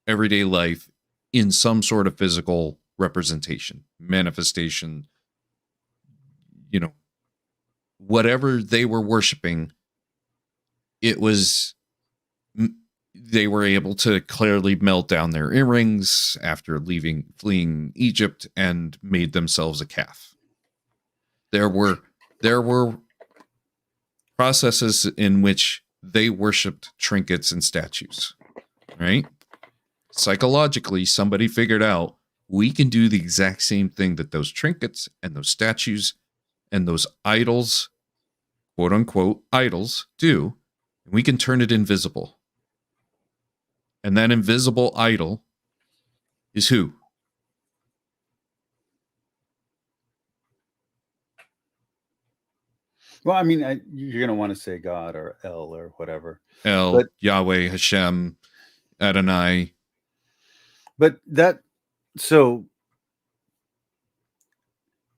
everyday life in some sort of physical representation, manifestation, whatever they were worshiping. It was, they were able to clearly melt down their earrings after fleeing Egypt and made themselves a calf. There were processes in which they worshipped trinkets and statues, right? Psychologically, somebody figured out we can do the exact same thing that those trinkets and those statues and those idols, quote unquote, idols do. And we can turn it invisible. And that invisible idol is who? Well, I mean, you're going to want to say God or El or whatever. El, But Yahweh, Hashem, Adonai. But so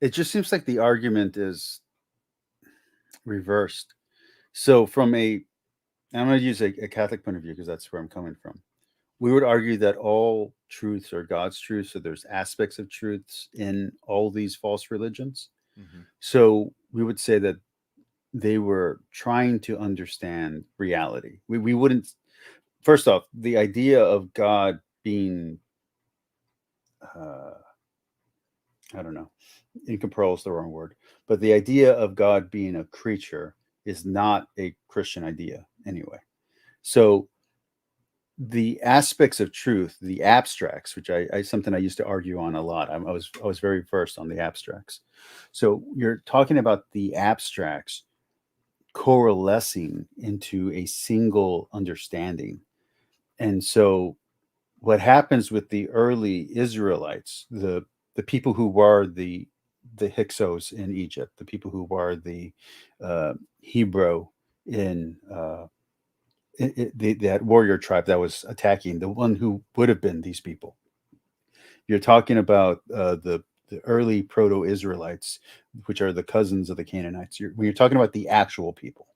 it just seems like the argument is reversed. So I'm going to use a Catholic point of view because that's where I'm coming from. We would argue that all truths are God's truths. So there's aspects of truths in all these false religions. Mm-hmm. So we would say that they were trying to understand reality. We wouldn't, first off, the idea of God being, I don't know, incorporeal is the wrong word, but the idea of God being a creature is not a Christian idea anyway. So the aspects of truth, the abstracts, which I something I used to argue on a lot. I was very versed on the abstracts. So you're talking about the abstracts coalescing into a single understanding. And so what happens with the early Israelites, the people who were the Hyksos in Egypt, the people who were the Hebrew in that warrior tribe that was attacking, the one who would have been these people. You're talking about the early proto-Israelites, which are the cousins of the Canaanites. When you're talking about the actual people,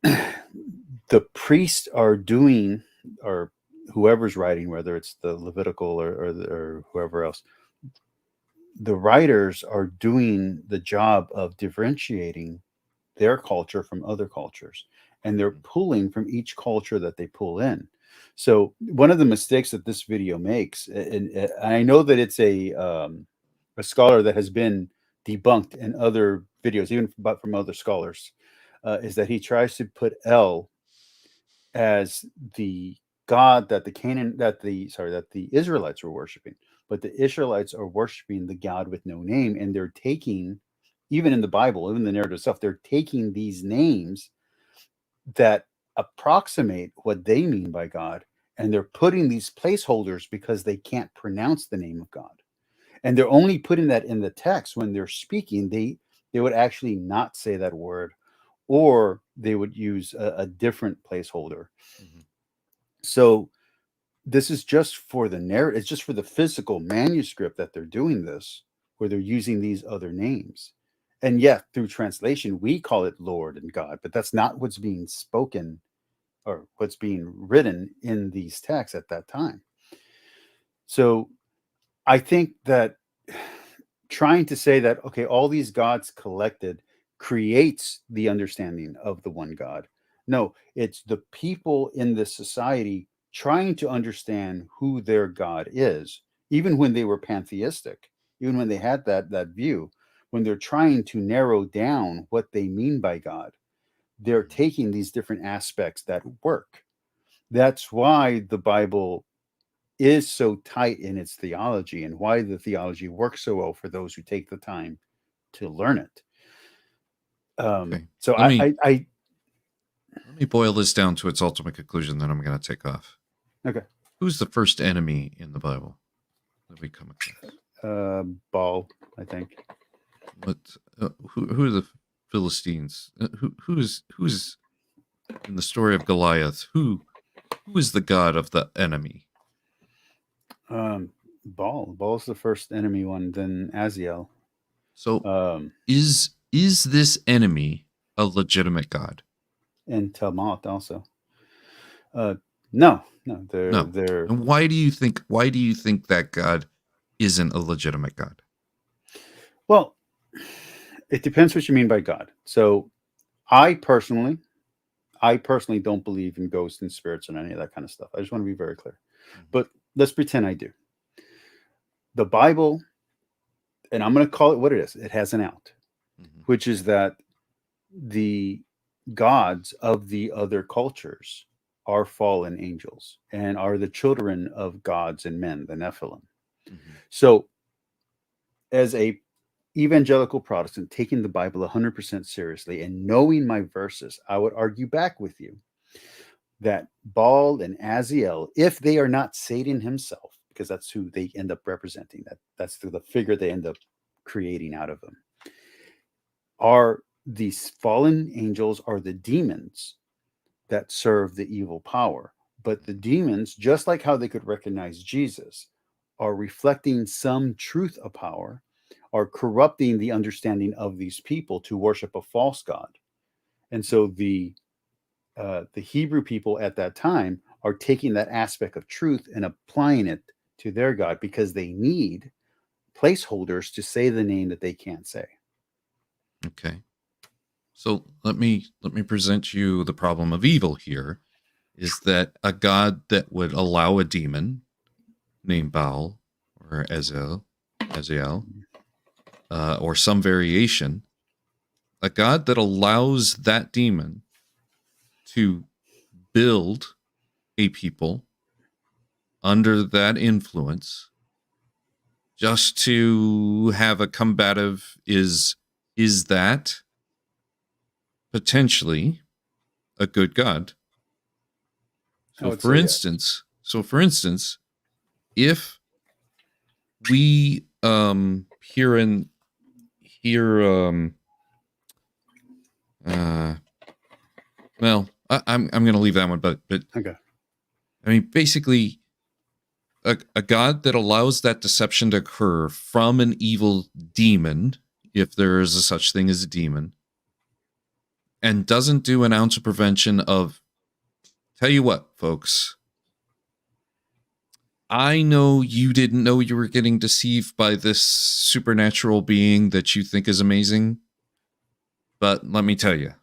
the priests are doing, or whoever's writing, whether it's the Levitical or whoever else, the writers are doing the job of differentiating their culture from other cultures, and they're pulling from each culture that they pull in. So one of the mistakes that this video makes, and I know that it's a scholar that has been debunked in other videos, even from other scholars, is that he tries to put El as the God that the Israelites were worshiping, but the Israelites are worshiping the God with no name, and they're taking, even in the Bible, even the narrative itself, they're taking these names that approximate what they mean by God, and they're putting these placeholders because they can't pronounce the name of God, and they're only putting that in the text. When they're speaking, they would actually not say that word, or they would use a different placeholder. So this is just for the narrative. It's just for the physical manuscript that they're doing this, where they're using these other names. And yet, through translation, we call it Lord and God, but that's not what's being spoken or what's being written in these texts at that time. So I think that trying to say that, okay, all these gods collected creates the understanding of the one God. No, it's the people in this society trying to understand who their God is, even when they were pantheistic, even when they had that view, when they're trying to narrow down what they mean by God, they're taking these different aspects that work. That's why the Bible is so tight in its theology, and why the theology works so well for those who take the time to learn it. So Let me boil this down to its ultimate conclusion, then I'm going to take off. Okay. Who's the first enemy in the Bible that we come across? Baal, I think. But who are the Philistines? Who's in the story of Goliath? Who is the god of the enemy? Baal is the first enemy one, then Aziel. So is this enemy a legitimate god? And Talmud also. No. They're. And why do you think that god isn't a legitimate god? Well, it depends what you mean by God. So I personally don't believe in ghosts and spirits and any of that kind of stuff. I just want to be very clear. But let's pretend I do. The Bible, and I'm going to call it what it is, it has an out, which is that the gods of the other cultures are fallen angels and are the children of gods and men, the Nephilim. So as a evangelical Protestant, taking the Bible 100% seriously and knowing my verses, I would argue back with you that Baal and Aziel, if they are not Satan himself, because that's who they end up representing, that's the figure they end up creating out of them, are these fallen angels are the demons that serve the evil power. But the demons, just like how they could recognize Jesus, are reflecting some truth of power, are corrupting the understanding of these people to worship a false god. And so the Hebrew people at that time are taking that aspect of truth and applying it to their God because they need placeholders to say the name that they can't say. Okay. So let me present you the problem of evil here is that a god that would allow a demon named Baal or Azazel, or some variation, a god that allows that demon to build a people under that influence just to have a combative is that potentially a good god? So for instance, if we well, I'm going to leave that one, but okay. I mean, basically, a god that allows that deception to occur from an evil demon, if there is a such thing as a demon, and doesn't do an ounce of prevention of, tell you what, folks, I know you didn't know you were getting deceived by this supernatural being that you think is amazing, but let me tell you,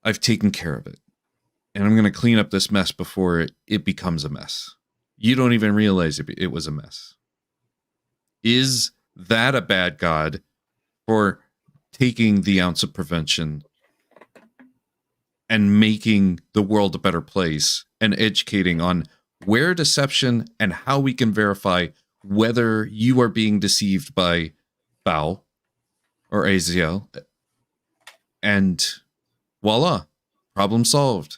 I've taken care of it. And I'm going to clean up this mess before it becomes a mess. You don't even realize it was a mess. Is that a bad god for taking the ounce of prevention and making the world a better place and educating on where deception and how we can verify whether you are being deceived by Baal or Azazel? And voila, problem solved.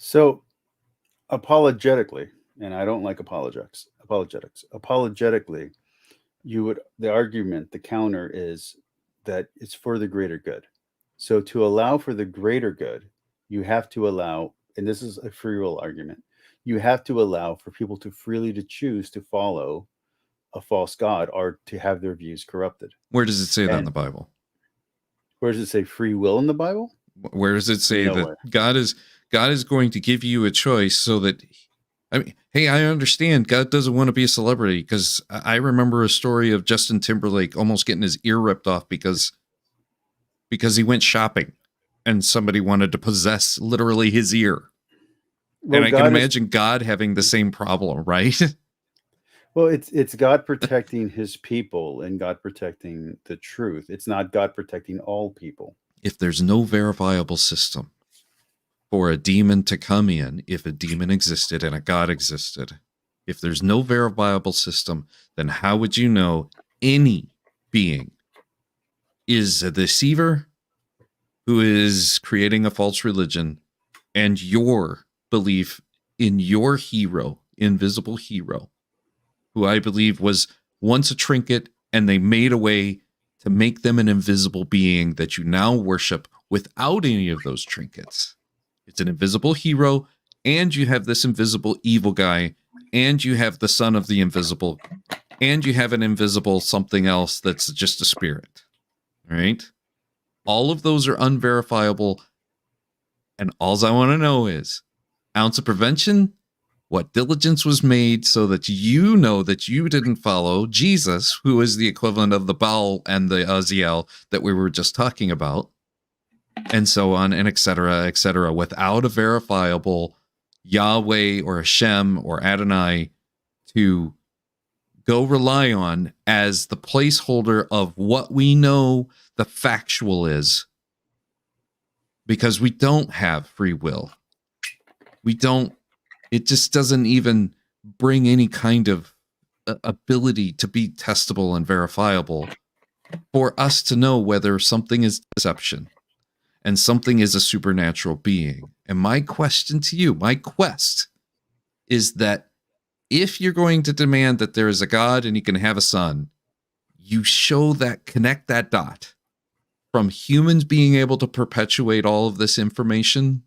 So, apologetically, and I don't like apologetics, apologetically, the argument, the counter is that it's for the greater good. So to allow for the greater good, you have to allow, and this is a free will argument, you have to allow for people to freely to choose to follow a false god or to have their views corrupted. Where does it say that in the Bible? Where does it say free will in the Bible? Where does it say that God is going to give you a choice so that, I mean, hey, I understand God doesn't want to be a celebrity, because I remember a story of Justin Timberlake almost getting his ear ripped off because he went shopping and somebody wanted to possess literally his ear. Well, and I can imagine God having the same problem, right? Well, it's God protecting his people and God protecting the truth. It's not God protecting all people. If there's no verifiable system for a demon to come in, if a demon existed and a God existed, if there's no verifiable system, then how would you know any being is a deceiver who is creating a false religion, and your belief in your hero, invisible hero, who I believe was once a trinket and they made a way to make them an invisible being that you now worship without any of those trinkets? It's an invisible hero, and you have this invisible evil guy, and you have the son of the invisible, and you have an invisible something else that's just a spirit, right? All of those are unverifiable, and all I want to know is, ounce of prevention, what diligence was made so that you know that you didn't follow Jesus, who is the equivalent of the Baal and the Azazel that we were just talking about, and so on, and et cetera, without a verifiable Yahweh or Hashem or Adonai to go rely on as the placeholder of what we know the factual is, because we don't have free will. It just doesn't even bring any kind of ability to be testable and verifiable for us to know whether something is deception and something is a supernatural being. And my question to you, my quest, is that if you're going to demand that there is a God and he can have a son, you show that, connect that dot from humans being able to perpetuate all of this information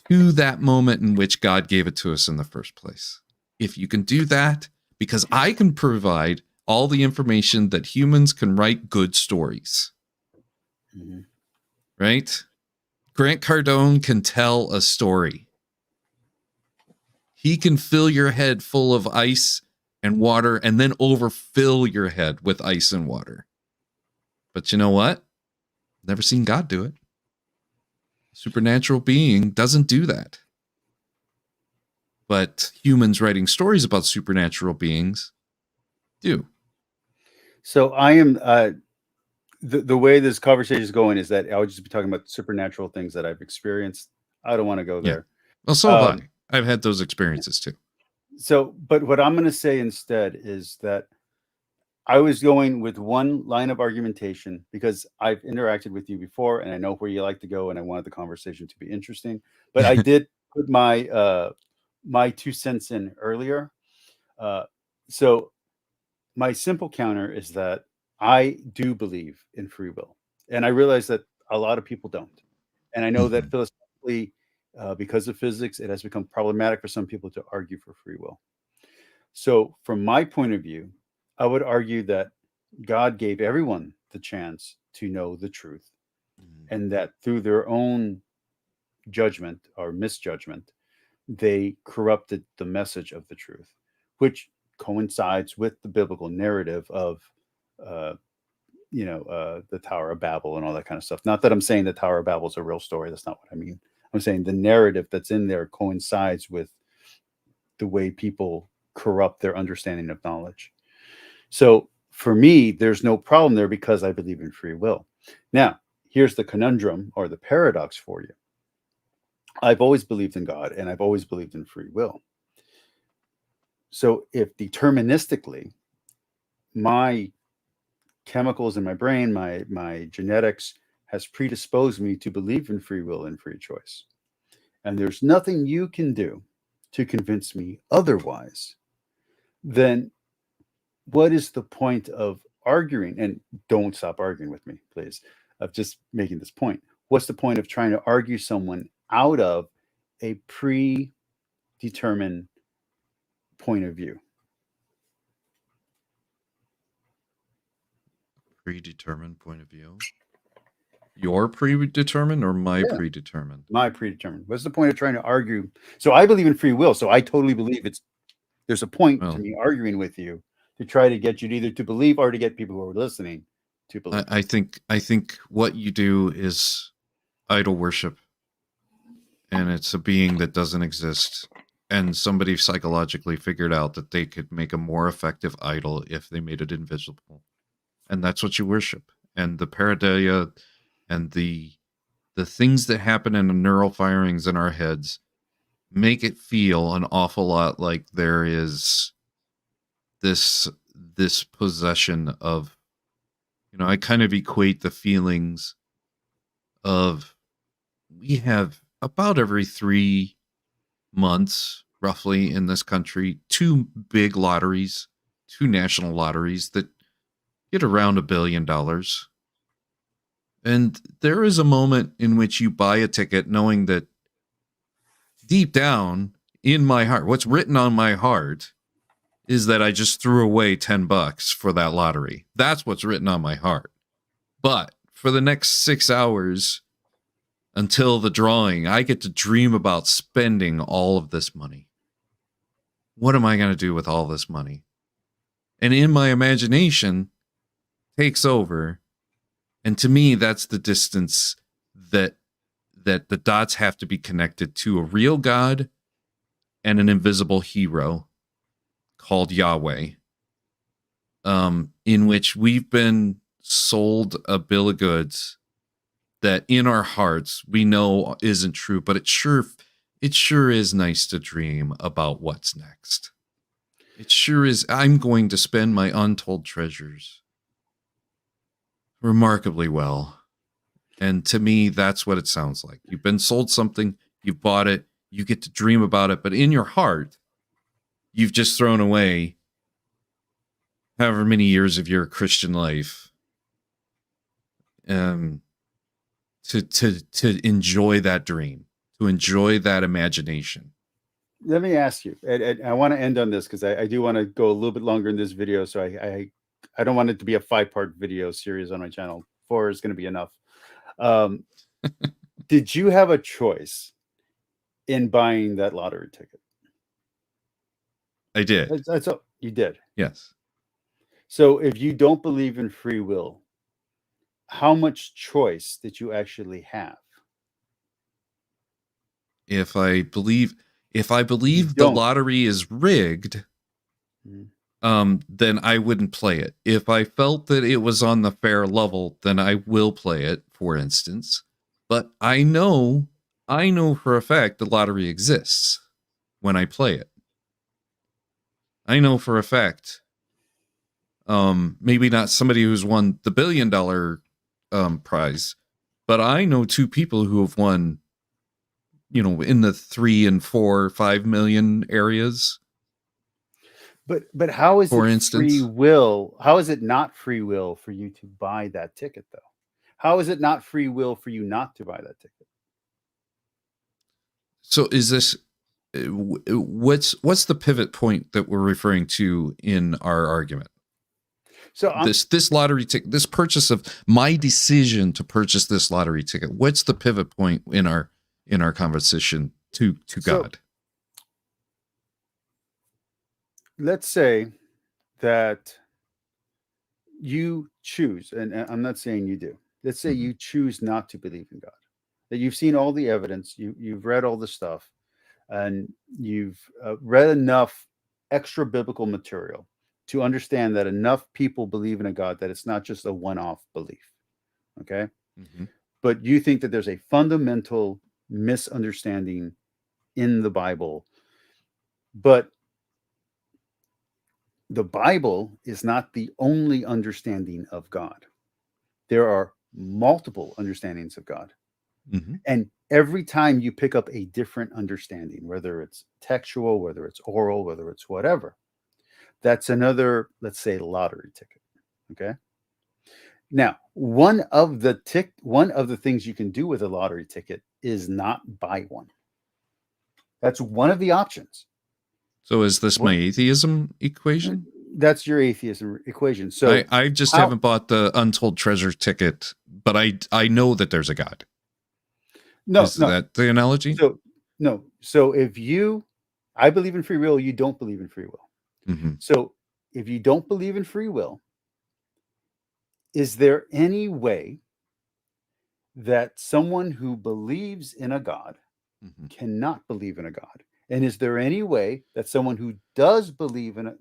to that moment in which God gave it to us in the first place. If you can do that, because I can provide all the information that humans can write good stories, right? Grant Cardone can tell a story. He can fill your head full of ice and water and then overfill your head with ice and water. But you know what? Never seen God do it. Supernatural being doesn't do that. But humans writing stories about supernatural beings do. So I am the way this conversation is going is that I would just be talking about supernatural things that I've experienced. I don't want to go there. Well, so have I. I've had those experiences too. So, but what I'm going to say instead is that I was going with one line of argumentation because I've interacted with you before and I know where you like to go and I wanted the conversation to be interesting. But I did put my my 2 cents in earlier. So my simple counter is that I do believe in free will. And I realize that a lot of people don't. And I know that philosophically, because of physics, it has become problematic for some people to argue for free will. So from my point of view, I would argue that God gave everyone the chance to know the truth, and that through their own judgment or misjudgment, they corrupted the message of the truth, which coincides with the biblical narrative of, the Tower of Babel and all that kind of stuff. Not that I'm saying the Tower of Babel is a real story. That's not what I mean. I'm saying the narrative that's in there coincides with the way people corrupt their understanding of knowledge. So for me, there's no problem there because I believe in free will. Now, here's the conundrum or the paradox for you. I've always believed in God and I've always believed in free will. So if deterministically my chemicals in my brain, my genetics has predisposed me to believe in free will and free choice, and there's nothing you can do to convince me otherwise, then what is the point of arguing? And don't stop arguing with me, please, of just making this point. What's the point of trying to argue someone out of a predetermined point of view? Predetermined point of view? Your predetermined or my predetermined? My predetermined. What's the point of trying to argue? So I believe in free will. So I totally believe there's a point to me arguing with you to try to get you to either to believe or to get people who are listening to believe. I think what you do is idol worship, and it's a being that doesn't exist. And somebody psychologically figured out that they could make a more effective idol if they made it invisible. And that's what you worship. And the pareidolia and the things that happen in the neural firings in our heads make it feel an awful lot like there is this possession of, I kind of equate the feelings of, we have about every 3 months roughly in this country 2 big lotteries, 2 national lotteries that get around $1 billion. And there is a moment in which you buy a ticket knowing that deep down in my heart, what's written on my heart is that I just threw away $10 for that lottery. That's what's written on my heart. But for the next 6 hours until the drawing, I get to dream about spending all of this money. What am I going to do with all this money? And in my imagination takes over. And to me, that's the distance that the dots have to be connected to a real God and an invisible hero called Yahweh, in which we've been sold a bill of goods that in our hearts we know isn't true, but it sure is nice to dream about what's next. It sure is. I'm going to spend my untold treasures remarkably well. And to me, that's what it sounds like. You've been sold something, you've bought it, you get to dream about it, but in your heart, you've just thrown away however many years of your Christian life, to enjoy that dream, to enjoy that imagination. Let me ask you, and I want to end on this because I do want to go a little bit longer in this video. So I don't want it to be a 5-part video series on my channel. 4 is going to be enough. Did you have a choice in buying that lottery ticket? I did. That's all you did. Yes. So if you don't believe in free will, how much choice did you actually have? If I believe the lottery is rigged, then I wouldn't play it. If I felt that it was on the fair level, then I will play it, for instance. But I know for a fact the lottery exists when I play it. I know for a fact. Maybe not somebody who's won the $1 billion prize, but I know 2 people who have won, in the 3 and 4, 5 million areas. But how is for it instance, free will? How is it not free will for you to buy that ticket, though? How is it not free will for you not to buy that ticket? So is this what's the pivot point that we're referring to in our argument? So this lottery ticket, this purchase of my decision to purchase this lottery ticket. What's the pivot point in our conversation to God? Let's say that you choose, and I'm not saying you do. Let's say you choose not to believe in God. That you've seen all the evidence, you've read all the stuff, and you've read enough extra biblical material to understand that enough people believe in a God that it's not just a one-off belief. Okay? But you think that there's a fundamental misunderstanding in the Bible. But the Bible is not the only understanding of God. There are multiple understandings of God. And every time you pick up a different understanding, whether it's textual, whether it's oral, whether it's whatever, that's another, let's say, lottery ticket. Okay. Now, one of the things you can do with a lottery ticket is not buy one. That's one of the options. So is this my atheism equation? That's your atheism equation. So I just haven't bought the Untold Treasure ticket, but I know that there's a God. Is that the analogy? So no. So I believe in free will, you don't believe in free will. So if you don't believe in free will, is there any way that someone who believes in a God cannot believe in a God? And is there any way that someone who doesn't believe in a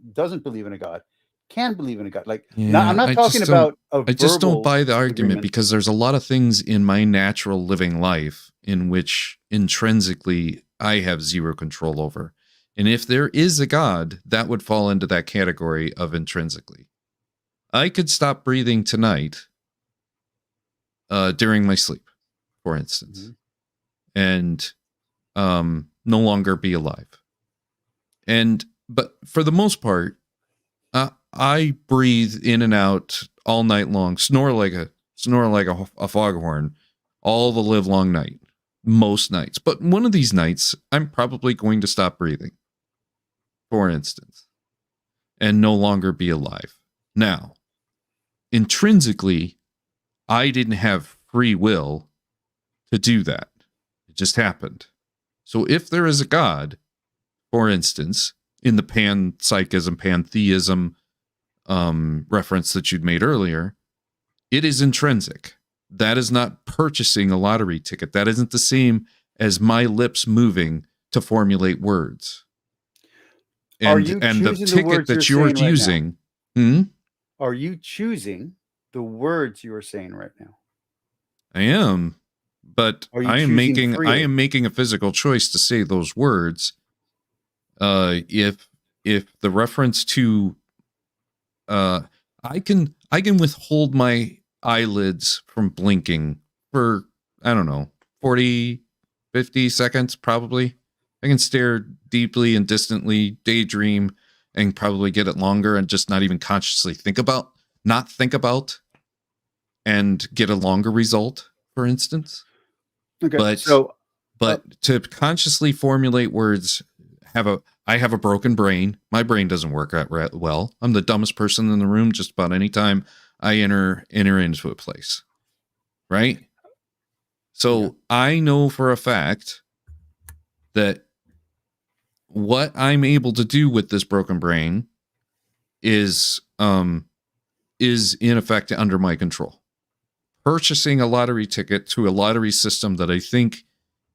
God can believe in a God? Like, I'm not talking about I just don't buy the argument agreement. because there's a lot of things in my natural living life in which intrinsically I have zero control over. And if there is a God, that would fall into that category of intrinsically. I could stop breathing tonight during my sleep, for instance, and no longer be alive. But for the most part, I breathe in and out all night long, snore like a foghorn all the live long night, most nights. But one of these nights, I'm probably going to stop breathing, for instance, and no longer be alive. Now, intrinsically, I didn't have free will to do that. It just happened. So if there is a God, for instance, in the panpsychism, pantheism reference that you'd made earlier, it is intrinsic. That is not purchasing a lottery ticket. That isn't the same as my lips moving to formulate words. And the ticket that you're using. Are you choosing the words you are saying right now? I am, but I am making a physical choice to say those words. If the reference to I can withhold my eyelids from blinking for, I don't know, 40, 50 seconds, probably. I can stare deeply and distantly, daydream, and probably get it longer and just not even consciously think about and get a longer result, for instance. Okay. But to consciously formulate words, I have a broken brain. My brain doesn't work that well. I'm the dumbest person in the room just about any time I enter into a place. Right? So I know for a fact that what I'm able to do with this broken brain is in effect under my control. Purchasing a lottery ticket to a lottery system that I think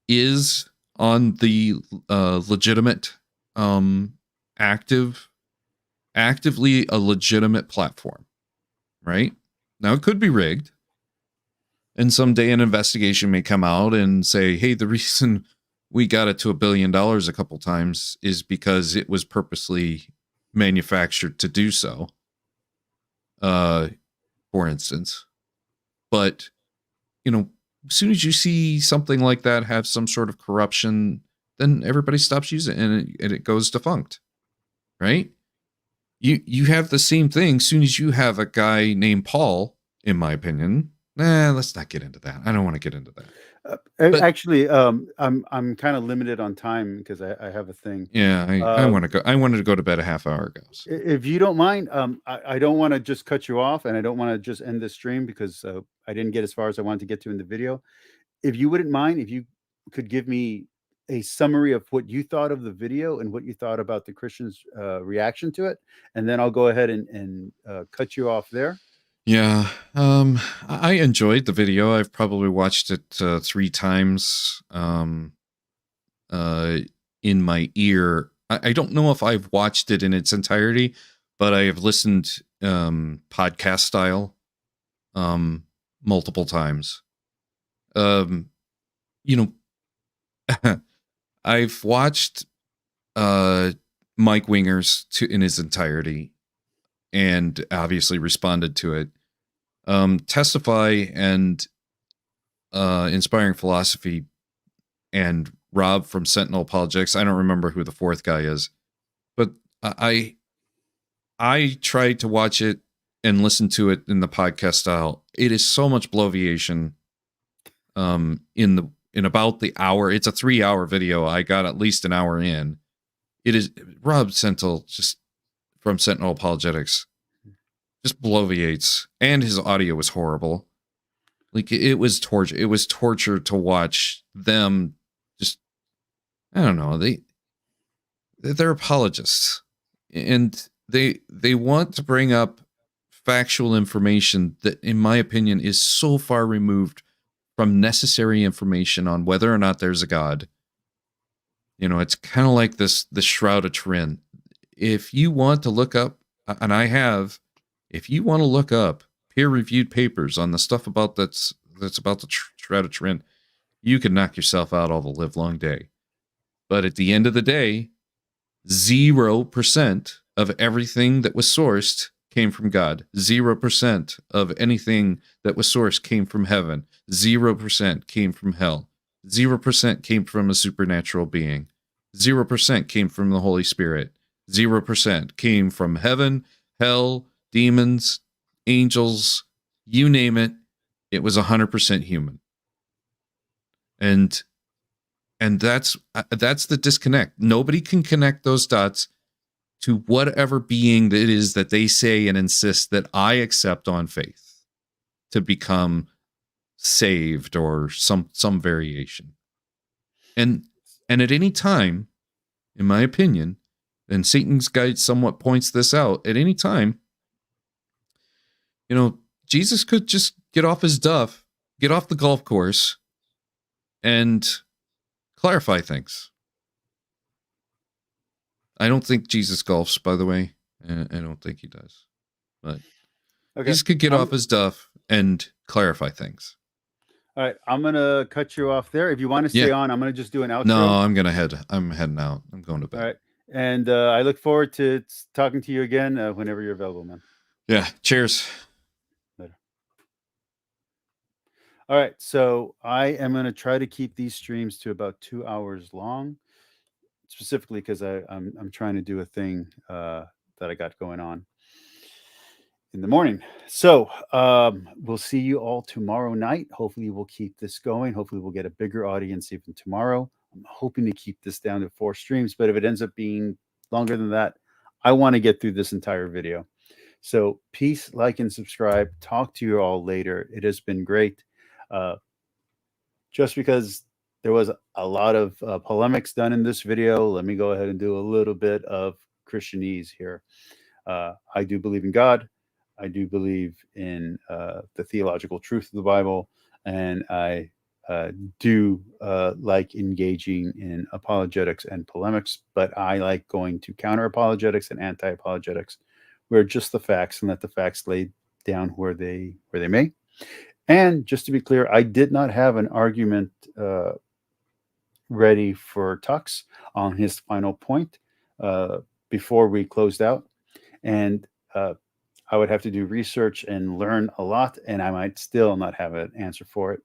is on the legitimate, actively a legitimate platform, right? Now it could be rigged, and someday an investigation may come out and say, hey, the reason we got it to $1 billion a couple times is because it was purposely manufactured to do so, for instance. But, you know, as soon as you see something like that have some sort of corruption, then everybody stops using it and it goes defunct, right? You have the same thing as soon as you have a guy named Paul, in my opinion. Let's not get into that. I don't want to get into that. Actually, I'm kind of limited on time because I have a thing. Yeah, I want to go. I wanted to go to bed a half hour ago. So. If you don't mind, I don't want to just cut you off, and I don't want to just end this stream because I didn't get as far as I wanted to get to in the video. If you wouldn't mind, if you could give me a summary of what you thought of the video and what you thought about the Christians' reaction to it, and then I'll go ahead and cut you off there. Yeah, I enjoyed the video. I've probably watched it 3 times in my ear. I don't know if I've watched it in its entirety, but I have listened podcast style multiple times. You know, I've watched Mike Winger's in his entirety and obviously responded to it. Testify and Inspiring Philosophy and Rob from Sentinel Apologetics. I don't remember who the fourth guy is, but I tried to watch it and listen to it in the podcast style. It is so much bloviation in about the hour. It's a 3-hour video. I got at least an hour in. It is Rob Sentinel, just from Sentinel Apologetics, just bloviates, and his audio was horrible. Like it was torture. It was torture to watch them. Just, I don't know. They're apologists, and they want to bring up factual information that, in my opinion, is so far removed from necessary information on whether or not there's a God. You know, it's kind of like the Shroud of Turin. If you want to look up, and I have, if you want to look up peer-reviewed papers on the stuff about that's about the Shroud of Turin, you can knock yourself out all the live long day. But at the end of the day, 0% of everything that was sourced came from God. 0% of anything that was sourced came from heaven. 0% came from hell. 0% came from a supernatural being. 0% came from the Holy Spirit. 0% came from heaven, hell, demons, angels, you name it. It was 100% human. And that's the disconnect. Nobody can connect those dots to whatever being that it is that they say and insist that I accept on faith to become saved or some variation. And at any time, in my opinion, and Satan's Guide somewhat points this out, at any time, you know, Jesus could just get off his duff, get off the golf course, and clarify things. I don't think Jesus golfs, by the way. I don't think he does. But Jesus could get off his duff and clarify things. All right, I'm going to cut you off there. If you want to stay on, I'm going to just do an outro. No, I'm heading out. I'm going to bed. All right. And I look forward to talking to you again whenever you're available, man. Yeah. Cheers. Later. All right. So I am going to try to keep these streams to about 2 hours long. specifically because I'm trying to do a thing that I got going on in the morning. So we'll see you all tomorrow night. Hopefully we'll keep this going. Hopefully we'll get a bigger audience even tomorrow. I'm hoping to keep this down to 4 streams, but if it ends up being longer than that, I want to get through this entire video. So peace, like, and subscribe. Talk to you all later. It has been great. Just because there was a lot of polemics done in this video, let me go ahead and do a little bit of Christianese here. I do believe in God. I do believe in the theological truth of the Bible, and I do like engaging in apologetics and polemics, but I like going to counter apologetics and anti-apologetics, where just the facts and let the facts lay down where they may. And just to be clear, I did not have an argument ready for Tux on his final point before we closed out, and I would have to do research and learn a lot, and I might still not have an answer for it.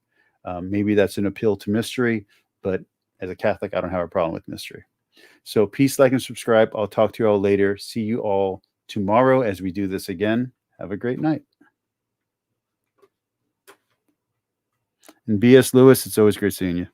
Maybe that's an appeal to mystery, but as a Catholic, I don't have a problem with mystery. So peace, like, and subscribe. I'll talk to you all later. See you all tomorrow as we do this again. Have a great night. And B.S. Lewis, it's always great seeing you.